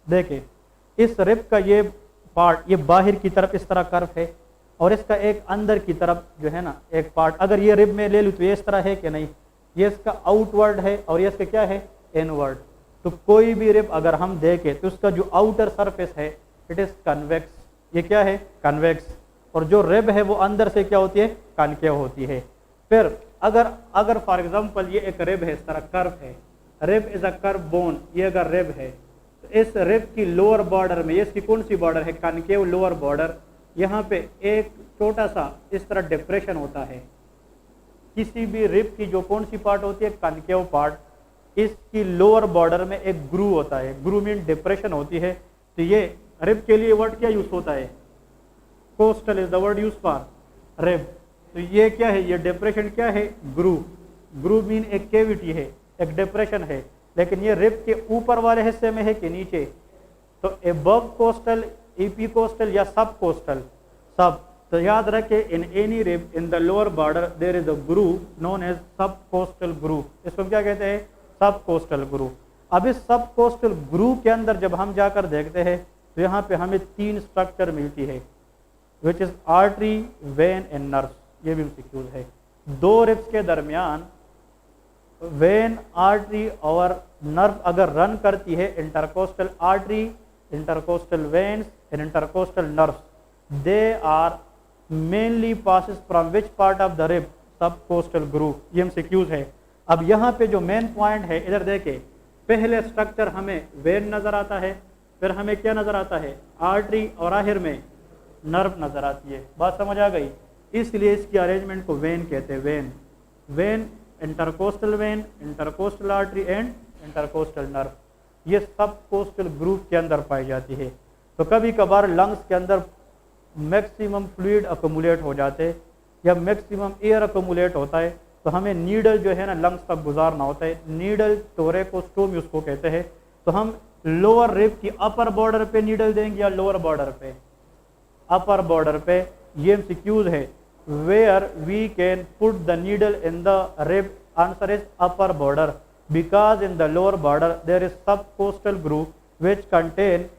देखें, इस रिब का ये पार्ट ये बाहर की तरफ इस तरह कर्व है और इसका एक अंदर की तरफ जो है ना एक पार्ट, अगर ये रिब में ले लूँ तो ये इस तरह है कि नहीं, ये इसका आउटवर्ड है और ये इसका क्या है, इनवर्ड। तो कोई भी रिब अगर हम देखें तो उसका जो आउटर सरफेस है इट इज कन्वेक्स, ये क्या है, कन्वेक्स, और जो रिब है वो अंदर से क्या होती है, कॉन्केव होती है। फिर अगर फॉर एग्जांपल ये एक रिब है, इस तरह कर्व है, rib is a curve bone, ये अगर रिब है तो इस रिब की लोअर बॉर्डर में, ये इसकी कौन सी बॉर्डर है, कॉन्केव लोअर बॉर्डर, यहाँ पे एक छोटा सा इस तरह डिप्रेशन होता है। किसी भी रिब की जो कौन सी पार्ट होती है, कॉन्केव पार्ट, इसकी लोअर बॉर्डर में एक ग्रू होता है, ग्रू मीन डिप्रेशन होती है। तो ये रिब के लिए वर्ड क्या यूज होता है, coastal is the word use for rib. तो ये क्या है, ये डिप्रेशन क्या है, ग्रू, ग्रू मीन एक केविटी है, एक डिप्रेशन है, लेकिन ये रिब के ऊपर वाले हिस्से में है कि नीचे, तो एबव कोस्टल, एपी कोस्टल या सब कोस्टल, सब। तो याद रखे, in any rib in the lower border there is a groove known as subcostal groove, इसको क्या कहते हैं, सब कोस्टल ग्रू। अब इस सब कोस्टल ग्रू के अंदर जब हम जाकर देखते हैं तो यहाँ पे हमें तीन स्ट्रक्चर मिलती है, which is artery, vein and nerve. ये भी एमसीक्यूज है। दो रिब्स के दरमियान वेन, आर्टरी और नर्व अगर रन करती है, intercostal artery, intercostal veins and intercostal nerves, they are mainly passes from which part of the rib, subcostal groove. ये एमसीक्यूज है। अब यहाँ पे जो मेन पॉइंट है, इधर देखे, पहले स्ट्रक्चर हमें वेन नजर आता है, फिर हमें क्या नजर आता है, आर्टरी, और आखिर में नर्व नजर आती है। बात समझ आ गई? इसलिए इसकी अरेंजमेंट को वेन कहते हैं। When, when, intercostal when, intercostal artery and intercostal nerve, ये सब कोस्टल ग्रुप के अंदर पाई जाती है। तो कभी कभार लंग्स के अंदर मैक्सिमम फ्लूइड अकोमुलेट हो जाते या मैक्सिमम एयर अकोमुलेट होता है, तो हमें नीडल जो है ना लंग्स तक गुजारना होता है। नीडल टोरेकोस्टोमी उसको कहते हैं। तो हम लोअर रिब की अपर बॉर्डर पे नीडल देंगे या लोअर बॉर्डर पे? अपर बॉर्डर पे। ये एमसीक्यूज है, where we can put the needle in the rib, answer is upper border, because in the lower border there is sub costal groove which contain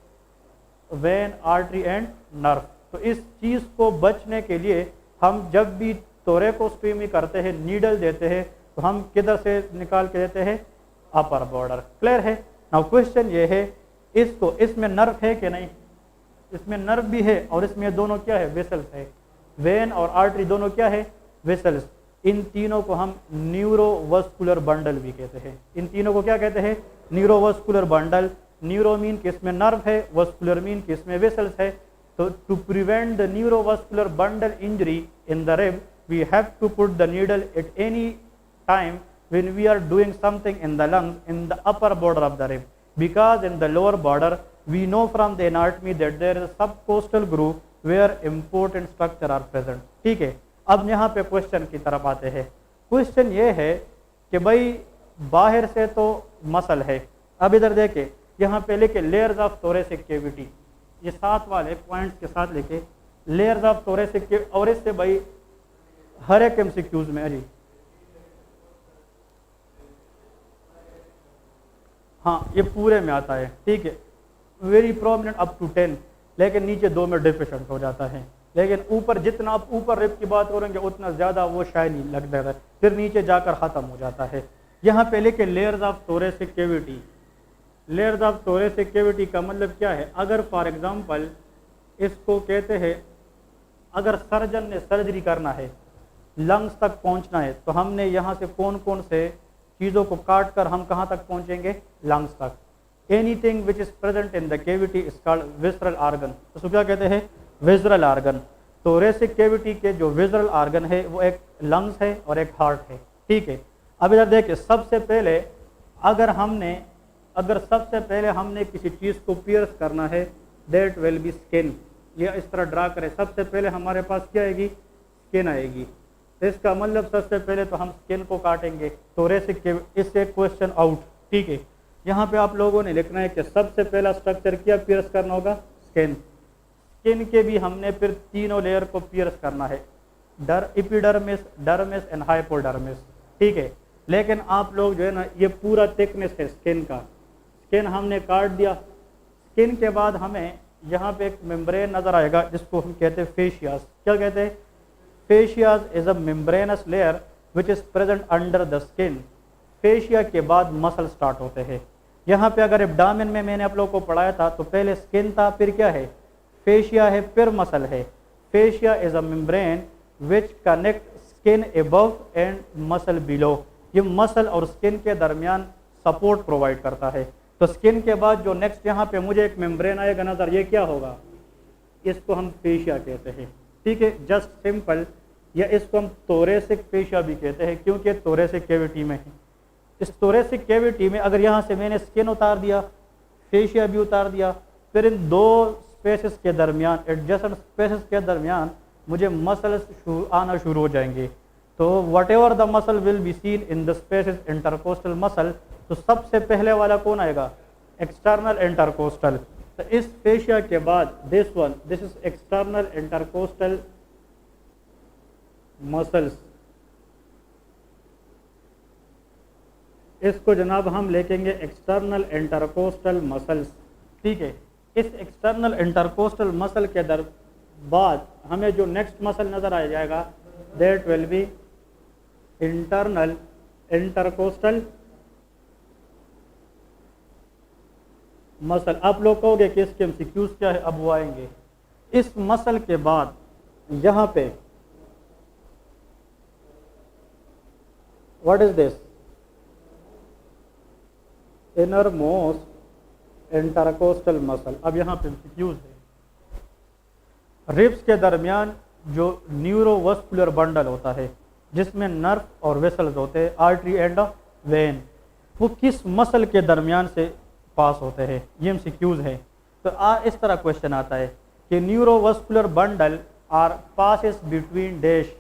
vein, artery and nerve. तो इस चीज को बचने के लिए हम जब भी टोरेकोस्टोमी करते हैं, नीडल देते हैं, तो हम किधर से निकाल के देते हैं? Upper border. क्लियर है? नाउ क्वेश्चन ये है, इसको इसमें नर्व है कि नहीं? इसमें नर्व भी है और इसमें दोनों क्या है? वेसल्स है। वेन और आर्टरी दोनों क्या है? वेसल्स। इन तीनों को हम न्यूरोवस्कुलर बंडल भी कहते हैं। इन तीनों को क्या कहते हैं? Neurovascular bundle. न्यूरो मीन कि इसमें नर्व है, वस्कुलर मीन कि इसमें वेसल्स है। तो to prevent the neurovascular bundle injury in the rib, we have to put the needle at any time when we are doing something in the lungs in the upper border of the rib, because in the lower border we know from the anatomy that there is a subcostal groove where important structure are present। ठीक है, अब यहाँ पे क्वेश्चन की तरफ आते हैं। क्वेश्चन ये है कि भाई बाहर से तो मसल है, अब इधर देखे यहाँ पे लेके लेयर्स ऑफ थोरेसिक कैविटी, ये 7 वाले पॉइंट्स के साथ लेके लेयर्स ऑफ थोरेसिक, और इससे भाई हर एक एमसीक्यूज में अजी हाँ ये पूरे में आता है। ठीक है, वेरी प्रोमिनेंट अप टू 10, लेकिन नीचे 2 में डिफिशेंट हो जाता है। लेकिन ऊपर जितना आप ऊपर रिब की बात करेंगे उतना ज़्यादा वो शाइनी लगता है, फिर नीचे जाकर ख़त्म हो जाता है। यहाँ पे लेके layers of thoracic cavity. Layers of thoracic cavity का मतलब क्या है? अगर फॉर एग्जांपल इसको कहते हैं, अगर सर्जन ने सर्जरी करना है, लंग्स तक पहुंचना है, तो हमने यहाँ से कौन कौन से चीज़ों को काट कर हम कहाँ तक पहुँचेंगे? लंग्स तक। Anything which is present in the cavity is called visceral organ. उसको क्या कहते हैं? Visceral organ. तो थोरेसिक कैविटी के जो विसरल ऑर्गन है वो एक लंग्स है और एक हार्ट है। ठीक है, अब इधर देखिए, सबसे पहले अगर सबसे पहले हमने किसी चीज़ को पियर्स करना है, दैट विल बी स्किन। ये इस तरह ड्रा करें, सबसे पहले हमारे पास क्या आएगी? स्किन आएगी। तो इसका मतलब सबसे पहले तो हम स्किन को काटेंगे। थोरेसिक के इससे क्वेश्चन आउट। ठीक है, यहाँ पे आप लोगों ने लिखना है कि सबसे पहला स्ट्रक्चर क्या पियर्स करना होगा? स्किन। स्किन के भी हमने फिर तीनों लेयर को पियर्स करना है, एपिडर्मिस, डर्मिस एंड हाइपोडर्मिस। ठीक है, लेकिन आप लोग जो है ना, ये पूरा थिकनेस है स्किन का, स्किन हमने काट दिया। स्किन के बाद हमें यहाँ पे एक मेम्ब्रेन नजर आएगा जिसको हम कहते हैं फेशियाज। क्या कहते हैं? Fascias is a membranous layer which is present under the skin. Fascia के बाद मसल स्टार्ट होते हैं। यहाँ पे अगर एब्डामेन में मैंने आप लोगों को पढ़ाया था तो पहले स्किन था, फिर क्या है? फेशिया है, फिर मसल है। Fascia is a membrane which connect skin above and muscle below. ये मसल और स्किन के दरमियान सपोर्ट प्रोवाइड करता है। तो स्किन के बाद जो नेक्स्ट यहाँ पे मुझे एक मेम्ब्रेन आएगा नजर, ये क्या होगा? इसको हम फेशिया कहते हैं। ठीक है, जस्ट सिंपल। या इसको हम थोरेसिक फेशिया भी कहते हैं क्योंकि थोरेसिक कैविटी में है। इस थोरेसिक कैविटी में अगर यहाँ से मैंने स्किन उतार दिया, फेशिया भी उतार दिया, फिर इन 2 स्पेसेस के दरमियान, एडजेसेंट स्पेसेस के दरमियान मुझे मसल्स आना शुरू हो जाएंगे। तो what ever the muscle will be seen in the spaces intercostal muscle. तो सबसे पहले वाला कौन आएगा? External intercostal. तो इस फेशिया के बाद this is external intercostal muscles. इसको जनाब हम लिखेंगे एक्सटर्नल इंटरकोस्टल मसल्स। ठीक है, इस एक्सटर्नल इंटरकोस्टल मसल के बाद हमें जो नेक्स्ट मसल नजर आ जाएगा, that will B internal intercostal muscle. आप लोग कहोगे कि इसके एमसीक्यूज क्या है, अब वो आएंगे। इस मसल के बाद यहाँ पे what is this? Inner most intercostal muscle. अब यहाँ पे एमसीक्यूज है। रिब्स के दरमियान जो न्यूरोवस्कुलर बंडल होता है जिसमें नर्व और वेसल्स होते हैं, आर्टरी एंड वेन, वो किस मसल के दरमियान से पास होते हैं? ये एमसीक्यूज है। तो इस तरह क्वेश्चन आता है कि neurovascular bundle are passes between dash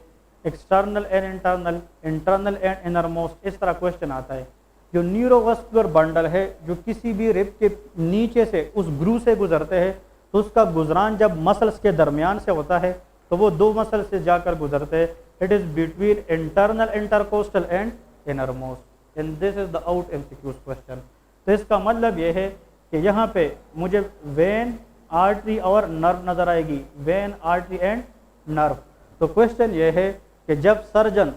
external and internal, internal and innermost, इस तरह क्वेश्चन आता है। जो न्यूरोवास्कुलर बंडल है जो किसी भी रिब के नीचे से उस ग्रू से गुजरते हैं, तो उसका गुजरान जब मसल्स के दरमियान से होता है तो वो दो मसल से जाकर गुजरते हैं। It is between internal intercostal and innermost, and this is the out MCQs question. तो इसका मतलब ये है कि यहाँ पे मुझे वेन, आर्टरी और नर्व नज़र आएगी, वेन, आर्टरी एंड नर्व। तो क्वेश्चन ये है कि जब सर्जन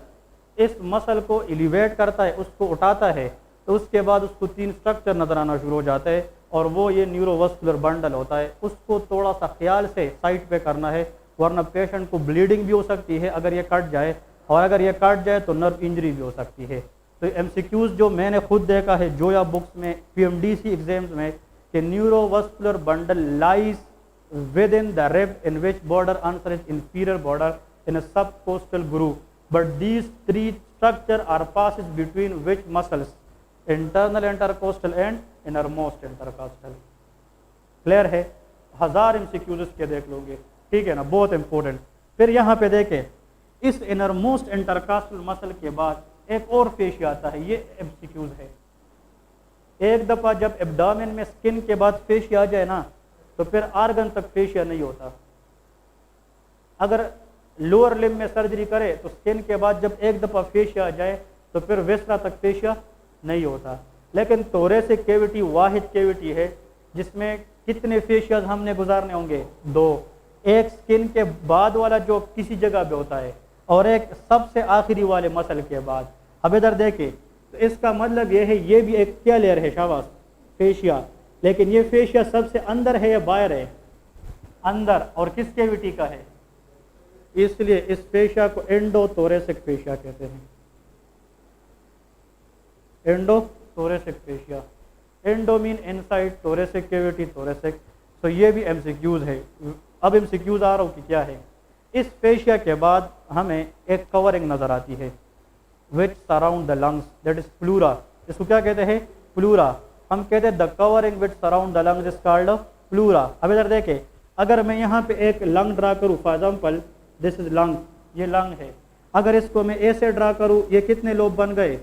इस मसल को एलिवेट करता है, उसको उठाता है, तो उसके बाद उसको तीन स्ट्रक्चर नज़र आना शुरू हो जाता है, और वो ये न्यूरोवास्कुलर बंडल होता है। उसको थोड़ा सा ख्याल से साइड पे करना है, वरना पेशेंट को ब्लीडिंग भी हो सकती है अगर ये कट जाए, और अगर ये कट जाए तो नर्व इंजरी भी हो सकती है। तो एमसीक्यूज जो मैंने खुद देखा है जोया बुक्स में, पीएमडीसी एग्जाम्स में, कि neurovascular bundle lies within the rib in which border answer is inferior border in a subcostal groove, but these three structure are passes between which muscles, internal intercostal and innermost intercostal. Clear है? 1000 एमसीक्यूज के देख लोगे, ठीक है ना, बहुत इंपॉर्टेंट। फिर यहाँ पे देखें, इस इनरमोस्ट इंटरकोस्टल मसल के बाद एक और फेशिया आता है, ये एमसीक्यूज है। एक दफ़ा जब एब्डोमेन में स्किन के बाद फेशिया आ जाए ना, तो फिर आर्गन तक फेशिया नहीं होता। अगर लोअर लिम्ब में सर्जरी करे तो स्किन के बाद जब एक दफ़ा फेशिया आ जाए तो फिर वेस्ट्रा तक फेशिया नहीं होता। लेकिन थोरेसिक कैविटी वाहिद कैविटी है जिसमें कितने फेशियाज हमने गुजारने होंगे? 2। एक स्किन के बाद वाला जो किसी जगह पे होता है, और एक सबसे आखिरी वाले मसल के बाद। अब इधर देखें, तो इसका मतलब ये है, ये भी एक क्या लेयर है? शाबाश, फेशिया। लेकिन ये फेशिया सबसे अंदर है या बाहर है? अंदर। और किस कैविटी का है? इसलिए इस फेशिया को एंडोथोरेसिक फेशिया कहते हैं। Endothoracic fascia, endo mean inside, thoracic cavity, thoracic. तो ये भी एमसीक्यूज है। अब एमसीक्यूज आ रहा हूँ कि क्या है। इस फेशिया के बाद हमें एक कवरिंग नजर आती है which surround the lungs, that is pleura. इसको क्या कहते हैं? प्लूरा। हम कहते हैं the covering which surround the lungs is called pleura. अब इधर देखें, अगर मैं यहाँ पे एक लंग ड्रा करूँ, for example this is lung, ये लंग है। अगर इसको मैं ऐसे ड्रा करूँ, ये कितने लोब बन गए?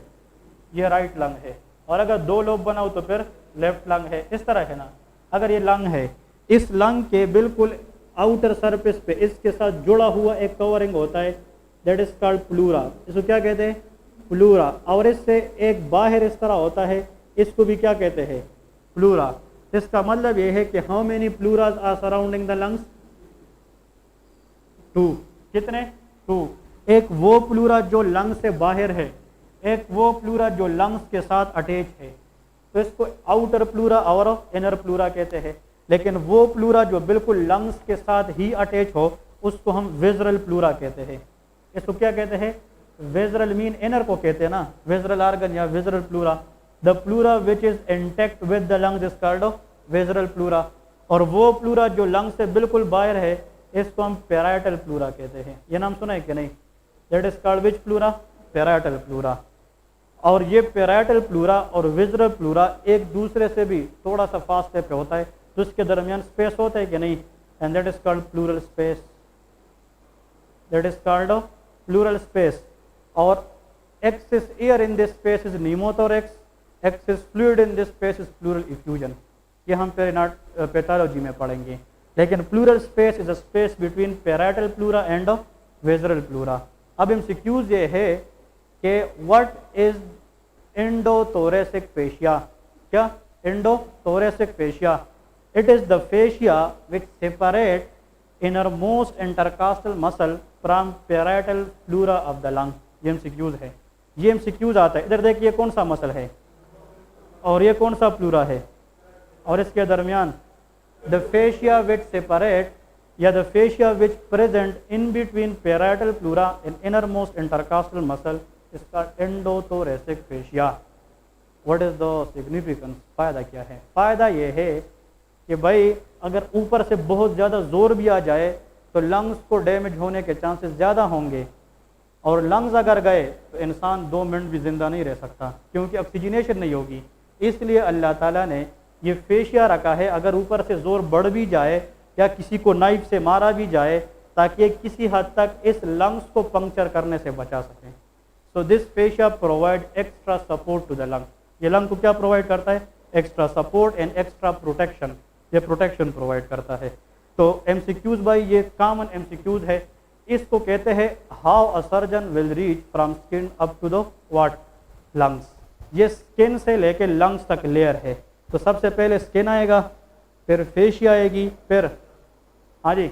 ये राइट लंग है। और अगर 2 लोब बनाऊँ तो फिर लेफ्ट लंग है। इस तरह है ना। अगर ये लंग है, इस लंग के बिल्कुल आउटर सरफेस पे इसके साथ जुड़ा हुआ एक कवरिंग होता है, दैट इज कॉल्ड प्लूरा। इसको क्या कहते हैं? प्लूरा। और इससे एक बाहर इस तरह होता है, इसको भी क्या कहते हैं? प्लूरा। इसका मतलब ये है कि how many pleuras are surrounding the lungs? 2। कितने? 2। एक वो प्लूरा जो लंग से बाहर है, एक वो प्लूरा जो लंग्स के साथ अटैच है। तो इसको आउटर प्लूरा और इनर प्लूरा कहते हैं। लेकिन वो प्लूरा जो बिल्कुल लंग्स के साथ ही अटैच हो, उसको हम विजरल प्लूरा कहते हैं। इसको क्या कहते हैं? विजरल मीन इनर को कहते हैं ना, विजरल आर्गन या visceral pleura. The pleura which is intact with the lungs is called visceral pleura. और वो प्लूरा जो लंग से बिल्कुल बाहर है, इसको हम पैराइटल प्लूरा कहते हैं। ये नाम सुना है कि नहीं? That is called which pleura? Parietal pleura. और ये पैराइटल प्लूरा और विजरल प्लूरा एक दूसरे से भी थोड़ा सा फासले पे होता है, तो इसके दरमियान स्पेस होता है कि नहीं? And that is called pleural space, that is called pleural space. और excess air in this space is pneumothorax, excess fluid in this space is pleural effusion. ये हम पैथोलॉजी में पढ़ेंगे। लेकिन pleural space is a space between parietal pleura and visceral pleura. अब एमसीक्यूज ये है कि व्हाट इज एंडोथोरेसिक फेशिया? क्या? Endothoracic fascia, it is the fascia which separate innermost intercostal muscle from parietal pleura of the lung। ये एमसीक्यूज है। ये एमसीक्यूज आता है। इधर देखिए कौन सा मसल है और ये कौन सा प्लूरा है, और इसके दरमियान द फेशिया विच सेपरेट या the fascia which present in between parietal pleura and innermost intercostal muscle, इसका endothoracic fascia. What is the significance? फायदा क्या है? फायदा ये है कि भाई अगर ऊपर से बहुत ज़्यादा जोर भी आ जाए तो लंग्स को डैमेज होने के चांसेस ज़्यादा होंगे, और लंग्स अगर गए तो इंसान 2 मिनट भी ज़िंदा नहीं रह सकता, क्योंकि ऑक्सीजनेशन नहीं होगी। इसलिए अल्लाह ताला ने ये फेशिया रखा है। अगर ऊपर से ज़ोर बढ़ भी जाए या किसी को नाइफ से मारा भी जाए ताकि ये किसी हद तक इस लंग्स को पंक्चर करने से बचा सकें। So this fascia provide extra support to the lung. ये लंग को क्या प्रोवाइड करता है? Extra support and extra protection. ये प्रोटेक्शन प्रोवाइड करता है। तो एमसीक्यूज भाई ये कॉमन एमसीक्यूज है। इसको कहते हैं how a surgeon will reach from skin up to the what? Lungs. ये स्किन से लेके लंग्स तक लेयर है। तो सबसे पहले स्किन आएगा, फिर फेशिया आएगी, फिर हाँ जी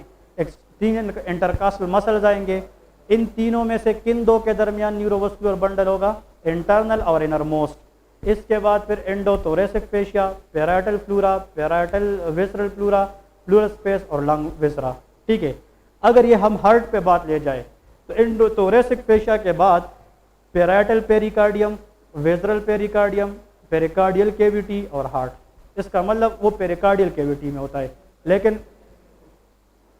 तीन इंटरकास्टल मसल्स आएंगे। इन तीनों में से किन दो के दरमियान न्यूरोवस्कुलर बंडल होगा? इंटरनल और इनर मोस्ट। इसके बाद फिर endothoracic fascia, parietal pleura, parietal visceral pleura, pleural space और लंग विसरा। ठीक है। अगर ये हम हार्ट पे बात ले जाए तो एंडोथोरेसिक फेशिया के बाद parietal pericardium, visceral pericardium, pericardial cavity और हार्ट। इसका मतलब वो पेरिकार्डियल कैविटी में होता है, लेकिन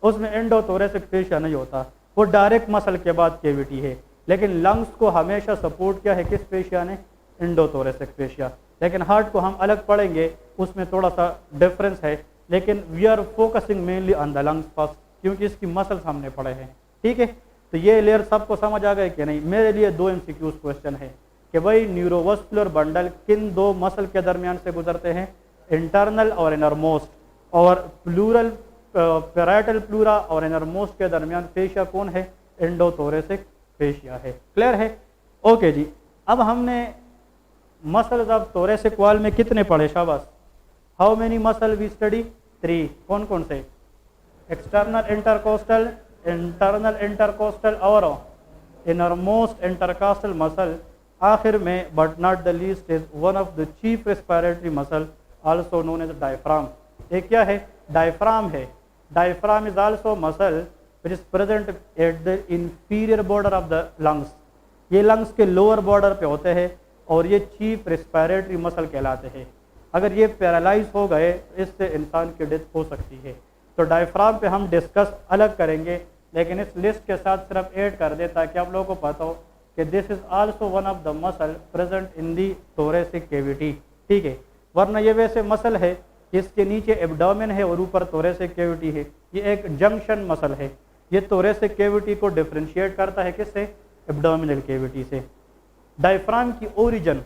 उसमें एंडोथोरेसिक फेशिया नहीं होता, वो डायरेक्ट मसल के बाद कैविटी है। लेकिन लंग्स को हमेशा सपोर्ट किया है किस फेशिया ने? एंडोथोरेसिक फेशिया। लेकिन हार्ट को हम अलग पढ़ेंगे, उसमें थोड़ा सा डिफरेंस है, लेकिन we are focusing mainly on the lungs first, क्योंकि इसकी मसल्स हमने पढ़े हैं। ठीक है। तो ये लेयर सबको समझ आ गए कि नहीं? मेरे लिए दो एमसीक्यूज क्वेश्चन है कि भाई न्यूरोवस्कुलर बंडल किन दो मसल के दरमियान से गुजरते हैं? इंटरनल और इनर मोस्ट। और प्लूरल पैराइटल प्लूरा और इनर मोस्ट के दरमियान फेशिया कौन है? एंडोथोरेसिक फेशिया है। क्लियर है? ओके जी। अब हमने मसल्स ऑफ थोरेसिक वॉल में कितने पढ़े? शाबाश। How many muscle we study? 3। कौन कौन से? एक्सटर्नल इंटरकोस्टल, इंटरनल इंटरकोस्टल और इनर मोस्ट इंटरकास्टल मसल। आखिर में but not the least is one of the chief respiratory muscle also known as diaphragm. ये क्या है? डायफ्राम है। Diaphragm is also muscle which is present at the inferior border of the lungs. ये लंग्स के लोअर बॉर्डर पे होते हैं और ये चीफ रेस्पिरेटरी मसल कहलाते हैं। अगर ये पैरालाइज हो गए तो इससे इंसान की डेथ हो सकती है। तो डायफ्राम पे हम डिस्कस अलग करेंगे, लेकिन इस लिस्ट के साथ सिर्फ ऐड कर दे ताकि आप लोगों को पता हो कि this is also one of the muscle present in the thoracic cavity. ठीक है। वरना ये वैसे मसल है इसके नीचे एब्डोमेन है और ऊपर थोरेसिक कैविटी है। ये एक जंक्शन मसल है। ये थोरेसिक कैविटी को डिफरेंशिएट करता है किससे? एब्डोमिनल कैविटी से। डायफ्राम की origin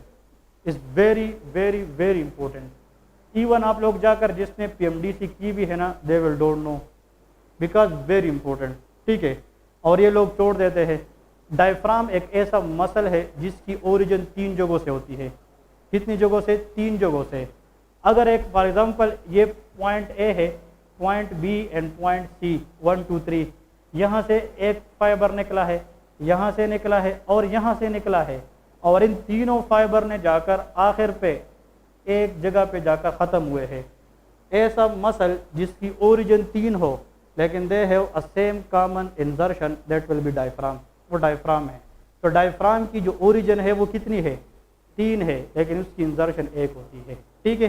is very very very important. Even आप लोग जाकर जिसने पीएमडीसी की भी है ना, they will don't know, because very important. ठीक है। और ये लोग छोड़ देते हैं। डायफ्राम एक ऐसा मसल है जिसकी ओरिजिन 3 जगहों से होती है। कितनी जगहों से? 3 जगहों से। अगर एक फॉर एग्जांपल ये पॉइंट ए है, point B and point C, 1 2 3, यहाँ से एक फाइबर निकला है, यहाँ से निकला है और यहाँ से निकला है, और इन तीनों फाइबर ने जाकर आखिर पे एक जगह पे जाकर ख़त्म हुए हैं। ऐसा मसल जिसकी ओरिजिन 3 हो लेकिन they have a same common insertion, that will B diaphragm. वो डायफ्राम है। तो डायफ्राम की जो ओरिजिन है वो कितनी है? 3 है, लेकिन उसकी इंसर्शन 1 होती है। ठीक है।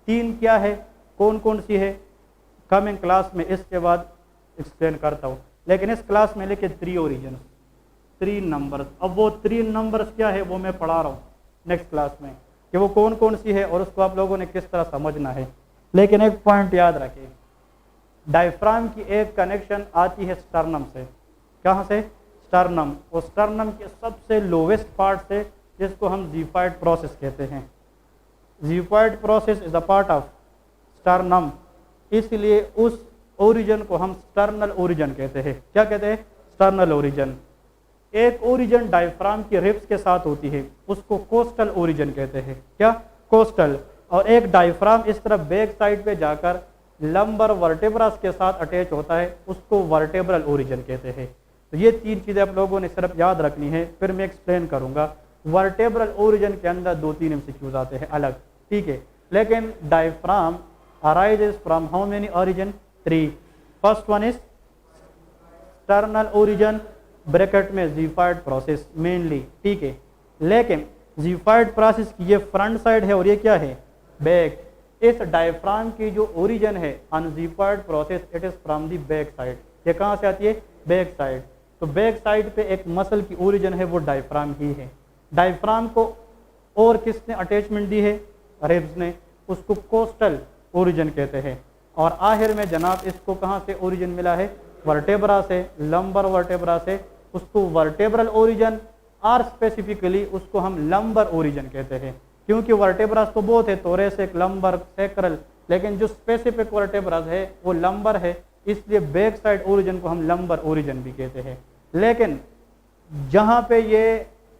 3 क्या है? कौन कौन सी है? कमिंग क्लास में इसके बाद एक्सप्लेन करता हूँ, लेकिन इस क्लास में लेके 3 ओरिजिन, 3 नंबर्स। अब वो 3 नंबर्स क्या है वो मैं पढ़ा रहा हूँ नेक्स्ट क्लास में कि वो कौन कौन सी है और उसको आप लोगों ने किस तरह समझना है। लेकिन एक पॉइंट याद रखें, डायफ्राम की एक कनेक्शन आती है स्टर्नम से। कहाँ से? स्टर्नम। और स्टर्नम के सबसे लोवेस्ट पार्ट से, जिसको हम ज़िफॉइड प्रोसेस कहते हैं। Xiphoid process is a part of sternum, इसलिए उस ओरिजिन को हम स्टर्नल ओरिजिन कहते हैं। क्या कहते हैं? Sternal origin. एक ओरिजिन डायफ्राम की रिब्स के साथ होती है, उसको कोस्टल ओरिजिन कहते हैं। क्या? कोस्टल। और एक डायफ्राम इस तरफ बैक साइड पे जाकर लंबर वर्टेब्रास के साथ अटैच होता है, उसको वर्टेब्रल ओरिजिन कहते हैं। तो ये 3 चीज़ें आप लोगों ने सिर्फ याद रखनी है, फिर मैं एक्सप्लेन करूंगा। वर्टेब्रल ओरिजिन के अंदर 2-3 एमसीक्यूज आते हैं अलग। ठीक है। लेकिन diaphragm arises from how many origin? 3। First one is sternal origin, bracket में ज़िफॉइड प्रोसेस मेनली। ठीक है। लेकिन ज़िफॉइड प्रोसेस की ये फ्रंट साइड है और ये क्या है? बैक। इस डायफ्राम की जो ओरिजिन है on xiphoid process, it is from the back side. ये कहाँ से आती है? Back side. तो बैक साइड पे एक मसल की ओरिजिन है, वो डायफ्राम ही है। डायफ्राम को और किसने अटैचमेंट दी है? रिब्स ने। उसको कोस्टल ओरिजिन कहते हैं। और आखिर में जनाब इसको कहाँ से ओरिजिन मिला है? वर्टेब्रा से, लंबर वर्टेब्रा से, उसको वर्टेब्रल ओरिजिन, और स्पेसिफिकली उसको हम लंबर ओरिजिन कहते हैं, क्योंकि वर्टेब्रास तो बहुत है, थोरेसिक, लंबर, सैक्रल, लेकिन जो स्पेसिफिक वर्टेब्रास है वो लंबर है, इसलिए बैक साइड ओरिजिन को हम लंबर ओरिजिन भी कहते हैं। लेकिन जहाँ पे ये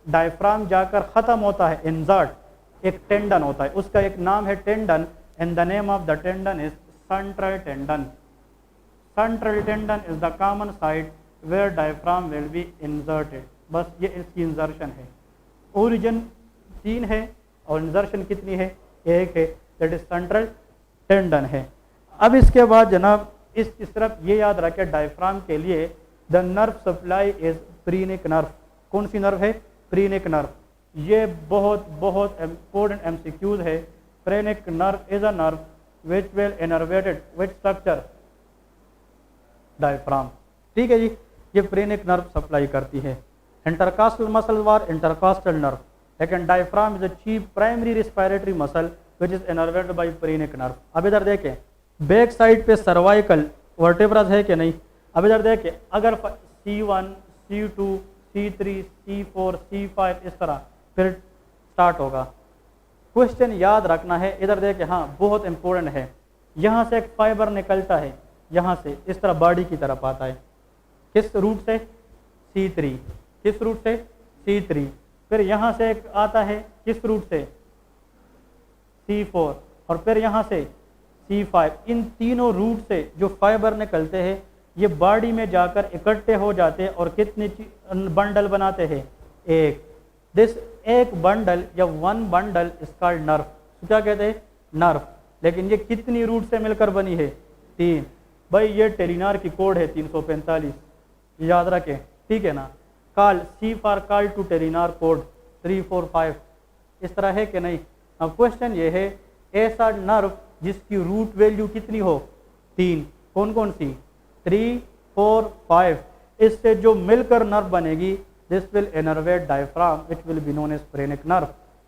डायफ्राम जाकर ख़त्म होता है, इंसर्ट, एक टेंडन होता है, उसका एक नाम है tendon, and the name of the tendon is central tendon. Central tendon is the common site where diaphragm will be inserted. बस ये इसकी इंसर्शन है। ओरिजिन 3 है और इंसर्शन कितनी है? 1 है, दैट इज सेंट्रल टेंडन है। अब इसके बाद जनाब इस तरफ ये याद रखें, डायफ्राम के लिए the nerve supply is phrenic nerve. कौन सी नर्व है? Phrenic nerve. ये बहुत बहुत इंपॉर्टेंट एमसीक्यूज है। Phrenic nerve is a nerve which will innervated which structure? Diaphragm. ठीक है जी, ये प्रीनिक नर्व सप्लाई करती है। Intercostal muscles were intercostal nerve, लेकिन diaphragm is a chief primary respiratory muscle which is innervated by phrenic nerve. अब इधर देखें, बैक साइड पे सर्वाइकल वर्टेब्रास है कि नहीं? अब इधर देखें, अगर C1, C2, C3, C4, C5 इस तरह फिर स्टार्ट होगा। क्वेश्चन याद रखना है, इधर देखें, हाँ बहुत इंपॉर्टेंट है। यहाँ से एक फाइबर निकलता है, यहाँ से इस तरह बॉडी की तरफ आता है, किस रूट से? C3। किस रूट से? C3। फिर यहाँ से एक आता है, किस रूट से? C4, और फिर यहाँ से C5। इन तीनों रूट से जो फाइबर निकलते हैं ये बॉडी में जाकर इकट्ठे हो जाते हैं और कितने बंडल बनाते हैं? एक। दिस एक बंडल या one bundle is called nerve. क्या कहते हैं? नर्व। लेकिन ये कितनी रूट से मिलकर बनी है? 3। भाई ये टेलिनार की कोड है 345, याद रखें, ठीक है ना। Call C for call to Telenor code 345, इस तरह है कि नहीं? अब क्वेश्चन ये है, ऐसा नर्व जिसकी रूट वैल्यू कितनी हो? 3। कौन कौन सी? 3, 4, 5। इससे जो मिलकर नर्व बनेगी, this will innervate diaphragm which will be known as phrenic nerve.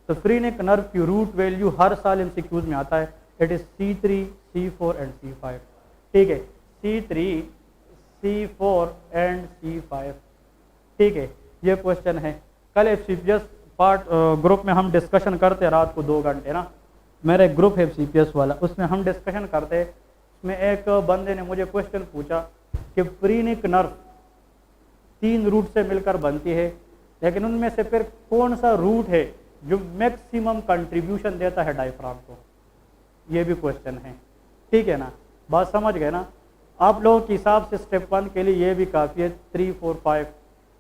तो फ्रेनिक नर्व की रूट वैल्यू हर साल एमसीक्यूज में आता है, it is C3, C4 and C5। ठीक है, C3, C4 एंड C5। ठीक है, ये क्वेश्चन है। कल FCPS पार्ट ग्रुप में हम डिस्कशन करते रात को 2 घंटे ना, मेरा एक ग्रुप है FCPS वाला, उसमें हम डिस्कशन करते। उसमें एक बंदे ने मुझे क्वेश्चन पूछा कि फ्रेनिक नर्व 3 रूट से मिलकर बनती है, लेकिन उनमें से फिर कौन सा रूट है जो मैक्सिमम कंट्रीब्यूशन देता है डायफ्राम को? ये भी क्वेश्चन है, ठीक है ना। बात समझ गए ना? आप लोगों के हिसाब से स्टेप 1 के लिए ये भी काफ़ी है 3, 4, 5,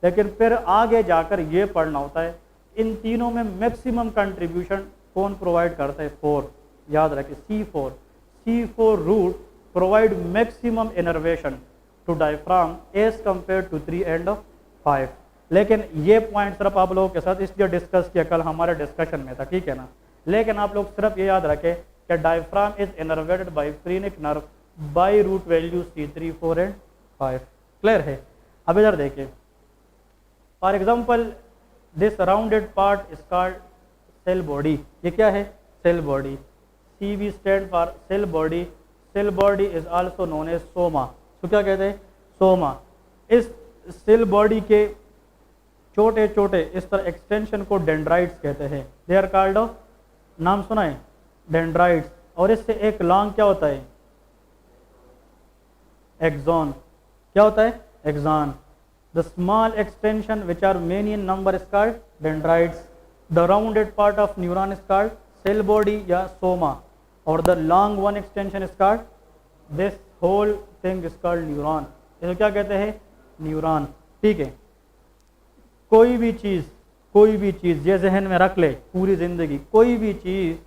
लेकिन फिर आगे जाकर ये पढ़ना होता है इन तीनों में मैक्सिमम कंट्रीब्यूशन कौन प्रोवाइड करता है? 4। याद रखें, C4। C4 root provide maximum innervation to diaphragm as compare to 3 and 5। लेकिन ये पॉइंट सिर्फ आप लोगों के साथ इसलिए डिस्कस किया, कल हमारे डिस्कशन में था, ठीक है ना। लेकिन आप लोग सिर्फ ये याद रखें कि diaphragm is innervated by phrenic nerve by root value C3, 4 and 5। Clear है? अब इधर देखिए, for example this rounded part is called cell body. ये क्या है? Cell body. CV stand for cell body. Cell body is also known as soma. तो क्या कहते हैं? सोमा। इस सेल बॉडी के छोटे छोटे इस तरह एक्सटेंशन को डेंड्राइट्स कहते हैं। दे आर कॉल्ड, नाम सुना है? डेंड्राइट्स। और इससे एक लॉन्ग क्या होता है? एक्सॉन। क्या होता है? Axon. The small extension which are many in number is called dendrites. The rounded part of neuron is called cell body या सोमा, और the long one extension is called, this whole thing is called neuron. इसे क्या कहते हैं? न्यूरॉन। ठीक है, कोई भी चीज़ ये जहन में रख ले पूरी ज़िंदगी, कोई भी चीज़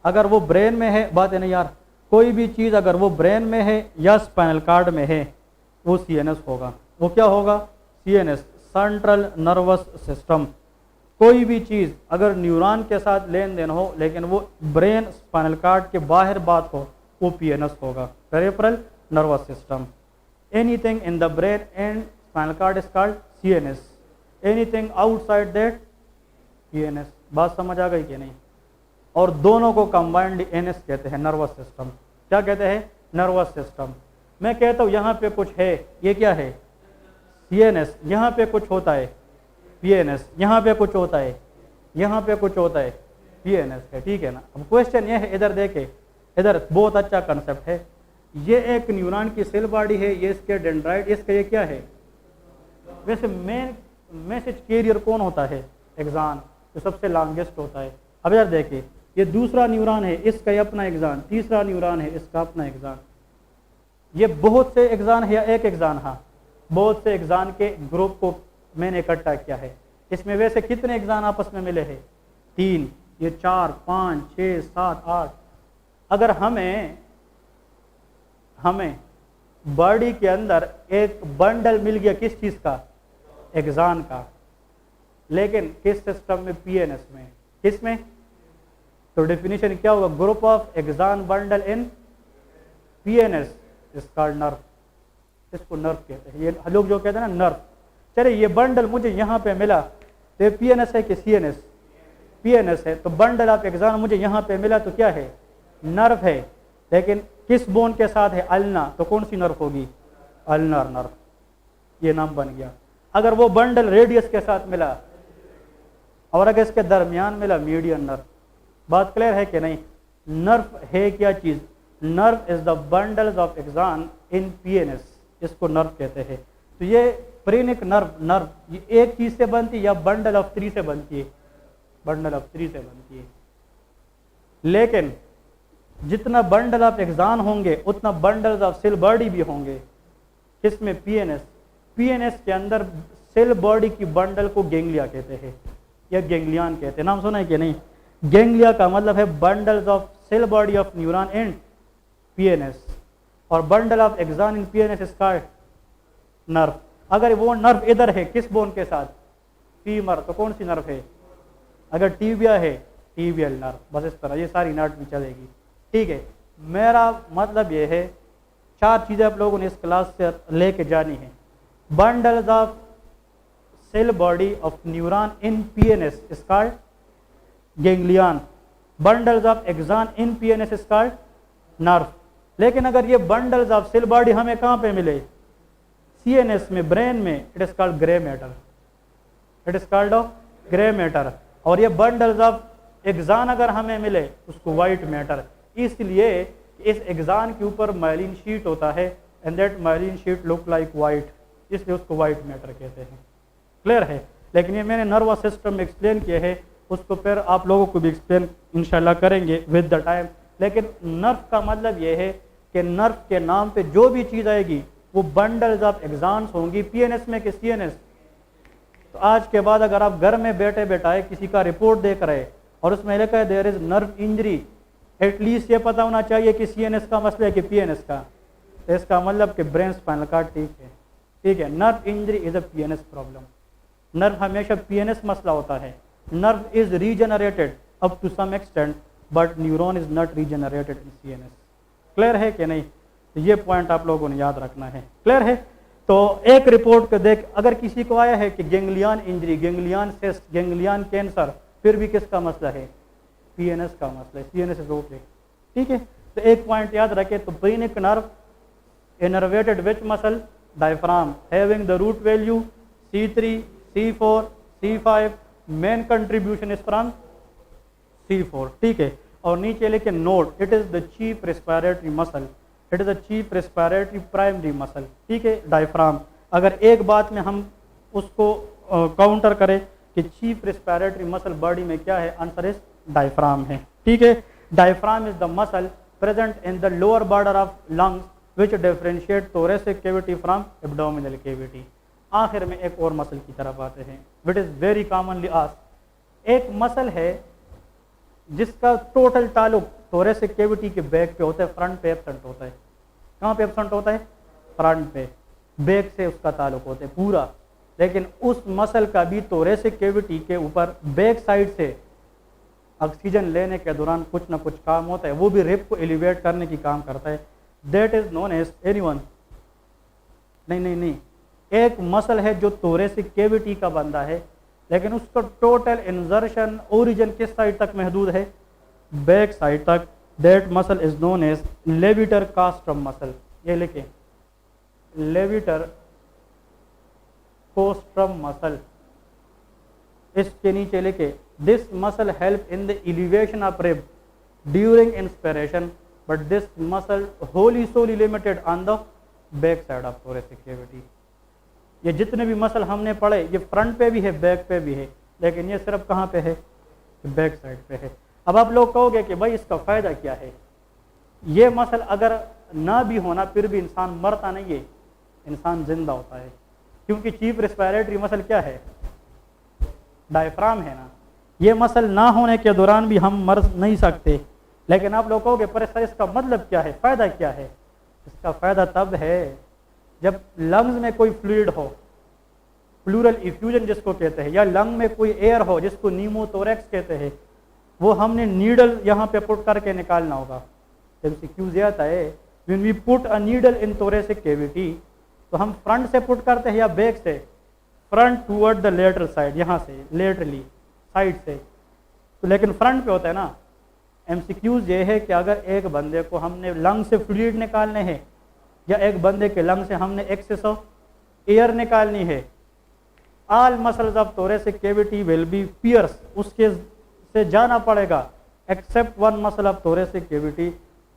अगर वो ब्रेन में है, बात है ना यार, कोई भी चीज़ अगर वो ब्रेन में है या स्पाइनल कार्ड में है वो CNS होगा। वो क्या होगा? CNS, central nervous system. कोई भी चीज़ अगर न्यूरॉन के साथ लेन देन हो लेकिन वो ब्रेन स्पाइनल कार्ड के बाहर बात हो, वो PNS होगा, peripheral nervous system. Anything in the brain and spinal cord is called CNS, anything outside that PNS। बात समझ आ गई कि नहीं? और दोनों को कंबाइंड NS कहते हैं, नर्वस सिस्टम। क्या कहते हैं? Nervous system. मैं कहता हूँ यहाँ पे कुछ है, ये क्या है, CNS, यहाँ पे कुछ होता है PNS, यहाँ पे कुछ होता है, यहाँ पे कुछ होता है PNS है, ठीक है ना। अब क्वेश्चन ये है, इधर देखे, इधर बहुत अच्छा कंसेप्ट है, ये एक न्यूरॉन की सेल बॉडी है, ये इसके डेंड्राइट, इसका ये क्या है। वैसे मेन मैसेज कैरियर कौन होता है, एक्सान, जो सबसे लॉन्गेस्ट होता है। अब यार देखिए, ये दूसरा न्यूरॉन है, इसका ये अपना एक्सान, तीसरा न्यूरॉन है, इसका अपना एक्सान। ये बहुत से एक्सान है या एक एक्सान, हाँ बहुत से एक्सान के ग्रुप को मैंने इकट्ठा किया है। इसमें वैसे कितने एक्सान आपस में मिले हैं, 3, ये 4, 5, 6, 7, 8। अगर हमें बॉडी के अंदर एक बंडल मिल गया किस चीज का, एक्सान का, लेकिन किस सिस्टम में, PNS में, किस में, तो डेफिनेशन क्या होगा, group of axon bundle in PNS is called nerve. इसको नर्व कहते हैं, ये लोग जो कहते हैं ना नर्व। चले ये बंडल मुझे यहाँ पे मिला, तो ये PNS है कि CNS, PNS है, तो बंडल ऑफ एक्सान मुझे यहाँ पे मिला तो क्या है, नर्व है। लेकिन किस बोन के साथ है, अल्ना, तो कौन सी नर्व होगी, अल्नर नर्व, ये नाम बन गया। अगर वो बंडल रेडियस के साथ मिला और अगर इसके दरमियान मिला, मीडियन नर्व। बात क्लियर है कि नहीं। नर्व है क्या चीज, nerve is the bundles of axon in PNS, इसको नर्व कहते हैं। तो ये प्रेनिक नर्व ये एक चीज से बनती है या बंडल ऑफ 3 से बनती है, बंडल ऑफ 3 से बनती है। लेकिन जितना बंडल ऑफ एक्सान होंगे उतना बंडल्स ऑफ सेल बॉडी भी होंगे, किसमें, PNS के अंदर सेल बॉडी की बंडल को गैंग्लिया कहते हैं या गैंग्लियन कहते हैं, नाम सुना है कि नहीं। गैंग्लिया का मतलब है bundles of cell body of neuron in PNS, और bundle of axon in PNS is called nerve. अगर वो नर्व इधर है किस बोन के साथ, फीमर, तो कौन सी नर्व है, अगर टीबिया है, टीबियल नर्व। बस इस तरह ये सारी नर्व भी चलेगी, ठीक है। मेरा मतलब ये है 4 चीजें आप लोगों ने इस क्लास से लेके जानी है। Bundles of cell body of neuron in PNS is called ganglion, bundles of axon in PNS is called nerve. लेकिन अगर ये बंडल्स ऑफ सेल बॉडी हमें कहाँ पे मिले, CNS में, ब्रेन में, it is called grey matter, it is called grey matter. और ये बंडल्स ऑफ एक्सान अगर हमें मिले उसको व्हाइट मैटर। इसलिए इस एक्सान के ऊपर माइलिन शीट होता है and that myelin sheath look like white, इसलिए उसको व्हाइट मैटर कहते हैं। क्लियर है। लेकिन ये मैंने नर्वस सिस्टम में एक्सप्लेन किए हैं, उसको फिर आप लोगों को भी एक्सप्लेन इंशाल्लाह करेंगे विद द टाइम। लेकिन नर्व का मतलब ये है कि नर्व के नाम पे जो भी चीज़ आएगी वो बंडल्स ऑफ एक्सान्स होंगी, PNS में कि CNS। तो आज के बाद अगर आप घर में बैठे बैठाए किसी का रिपोर्ट देख रहे और उसमें लिखा है there is nerve injury, at least ये पता होना चाहिए कि CNS का मसला है कि PNS का। तो इसका मतलब कि ब्रेन स्पाइनल कॉर्ड ठीक है। Nerve injury is a PNS problem. Nerve हमेशा PNS मसला होता है। Nerve is regenerated up to some extent but neuron is not regenerated in CNS। Clear है कि नहीं। तो ये पॉइंट आप लोगों ने याद रखना है। क्लियर है। तो एक रिपोर्ट को देख अगर किसी को आया है कि ganglion injury, ganglion cyst, ganglion cancer, फिर भी किसका मसला है, PNS का मसला है। CNS इज ओके, ठीक है। तो एक पॉइंट याद रखे, तो phrenic nerve innervated which muscle, diaphragm, having the root value C3, C4, C5, main contribution is from C4, ठीक है। और नीचे लिखे note, it is the chief respiratory muscle, it is a chief respiratory primary muscle, ठीक है, डायफ्राम। अगर एक बात में हम उसको काउंटर करें कि चीफ रेस्पिरेटरी मसल बॉडी में क्या है, आंसर इज डायफ्राम है, ठीक है। Diaphragm is the muscle present in the lower border of lungs which differentiate thoracic cavity from abdominal cavity. आखिर में एक और मसल की तरफ आते हैं which is very commonly asked. एक मसल है जिसका टोटल ताल्लुक thoracic कैविटी के बैक पे होता है, फ्रंट पे एब्सेंट होता है। कहाँ पे एब्सेंट होता है, फ्रंट पे, बैक से उसका ताल्लुक होता है पूरा। लेकिन उस मसल का भी thoracic कैविटी के ऊपर बैक साइड से ऑक्सीजन लेने के दौरान कुछ ना कुछ काम होता है, वो भी रिप को एलिवेट करने की काम करता है। That is known as anyone, नहीं, एक मसल है जो thoracic कैविटी का बंदा है, लेकिन उसका टोटल इंजर्शन ओरिजिन किस साइड तक महदूद है, बैक साइड तक। That muscle is known as levator costarum muscle. ये लिखें, लेविटर कोस्ट्रम मसल, इसके नीचे लिखे this muscle help in the elevation of rib during inspiration but this muscle wholly solely limited on the back side of thoracic cavity. ये जितने भी मसल हमने पढ़े ये फ्रंट पे भी है बैक पे भी है, लेकिन ये सिर्फ कहाँ पे है, बैक साइड पे है। अब आप लोग कहोगे कि भाई इसका फ़ायदा क्या है, ये मसल अगर ना भी होना फिर भी इंसान मरता नहीं है, इंसान जिंदा होता है, क्योंकि चीफ रेस्पिरेटरी मसल क्या है, डायफ्राम है ना। ये मसल ना होने के दौरान भी हम मर नहीं सकते। लेकिन आप लोग कहोगे पर सर इसका मतलब क्या है, फ़ायदा क्या है? इसका फ़ायदा तब है जब लंग्स में कोई फ्लूइड हो, प्लूरल इफ्यूजन जिसको कहते हैं, या लंग में कोई एयर हो जिसको नीमोथोरेक्स कहते हैं, वो हमने नीडल यहाँ पे पुट करके निकालना होगा। एमसीक्यूज ये आता है when we put a needle in thoracic cavity, तो हम फ्रंट से पुट करते हैं या बैक से, front toward the lateral side, यहाँ से लेटरली साइड से, तो लेकिन फ्रंट पे होता है ना। एमसीक्यूज ये है कि अगर एक बंदे को हमने लंग से फ्लूइड निकालने हैं या एक बंदे के लंग से हमने एक्सेस ऑफ एयर निकालनी है, all muscles of thoracic cavity will be pierce, उसके से जाना पड़ेगा except one muscle of thoracic cavity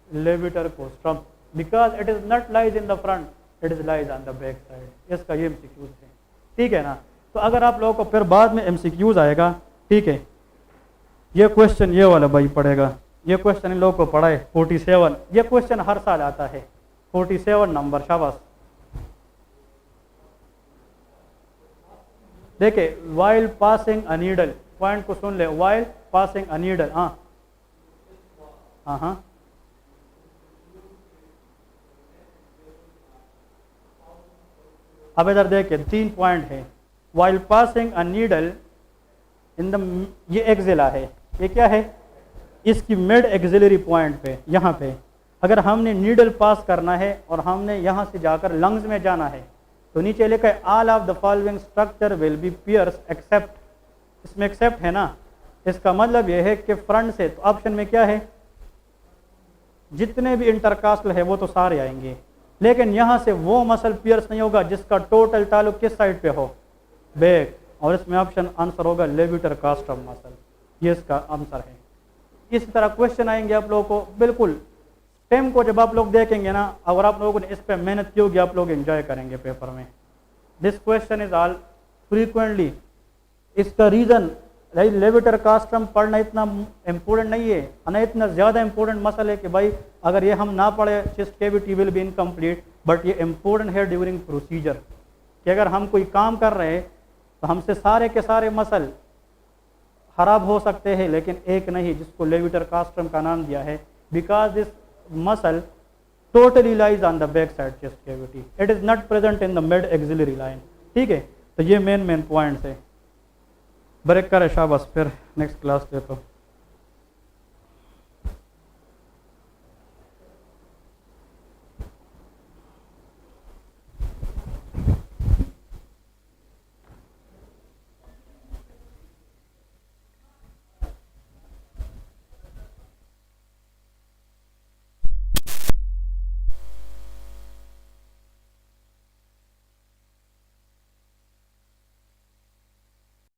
levator costarum, because it is not lies in the front, it is lies on the back side. इसका ये एमसीक्यूज है, ठीक है ना। तो अगर आप लोगों को फिर बाद में एमसीक्यूज आएगा, ठीक है, ये क्वेश्चन ये वाला भाई पढ़ेगा, ये क्वेश्चन इन लोगों को पढ़ा है 47, ये क्वेश्चन हर साल आता है 47 नंबर, शाबाश। देखिए while passing a needle, point को सुन ले, वाइल पासिंग अ नीडल, हाँ हाँ हाँ, अब इधर देखिए 3 पॉइंट है। While passing a needle in the, ये एक्सिला है, ये क्या है, इसकी मिड एक्सिलरी पॉइंट पे, यहाँ पे अगर हमने नीडल पास करना है और हमने यहाँ से जाकर लंग्स में जाना है, तो नीचे लिखा है all of the following structure will be pierce except, इसमें एक्सेप्ट है ना, इसका मतलब यह है कि फ्रंट से, तो ऑप्शन में क्या है, जितने भी इंटरकास्टल है वो तो सारे आएंगे, लेकिन यहाँ से वो मसल पियर्स नहीं होगा जिसका टोटल ताल्लुक किस साइड पे हो, बैक, और इसमें ऑप्शन आंसर होगा लेविटर कास्ट्रम मसल, ये इसका आंसर है। इसी तरह क्वेश्चन आएंगे आप लोगों को, बिल्कुल स्टेम को जब आप लोग देखेंगे ना, अगर आप लोगों ने इस पे मेहनत की होगी आप लोग एंजॉय करेंगे पेपर में। This question is all frequently, इसका रीज़न लेविटर कास्ट्रम पढ़ना इतना इम्पोर्टेंट नहीं है, ना इतना ज़्यादा इम्पोर्टेंट मसल है कि भाई अगर ये हम ना पढ़े chest cavity will be incomplete, but ये इम्पोर्टेंट है ड्यूरिंग प्रोसीजर, कि अगर हम कोई काम कर रहे हैं तो हमसे सारे के सारे मसल खराब हो सकते हैं, लेकिन एक नहीं, जिसको लेविटर कास्ट्रम का नाम दिया है, because this muscle totally lies on the back side chest cavity, it is not present in the mid axillary line, ठीक है। तो ये मेन पॉइंट्स है। ब्रेक करे शाबाश, फिर नेक्स्ट क्लास देखो।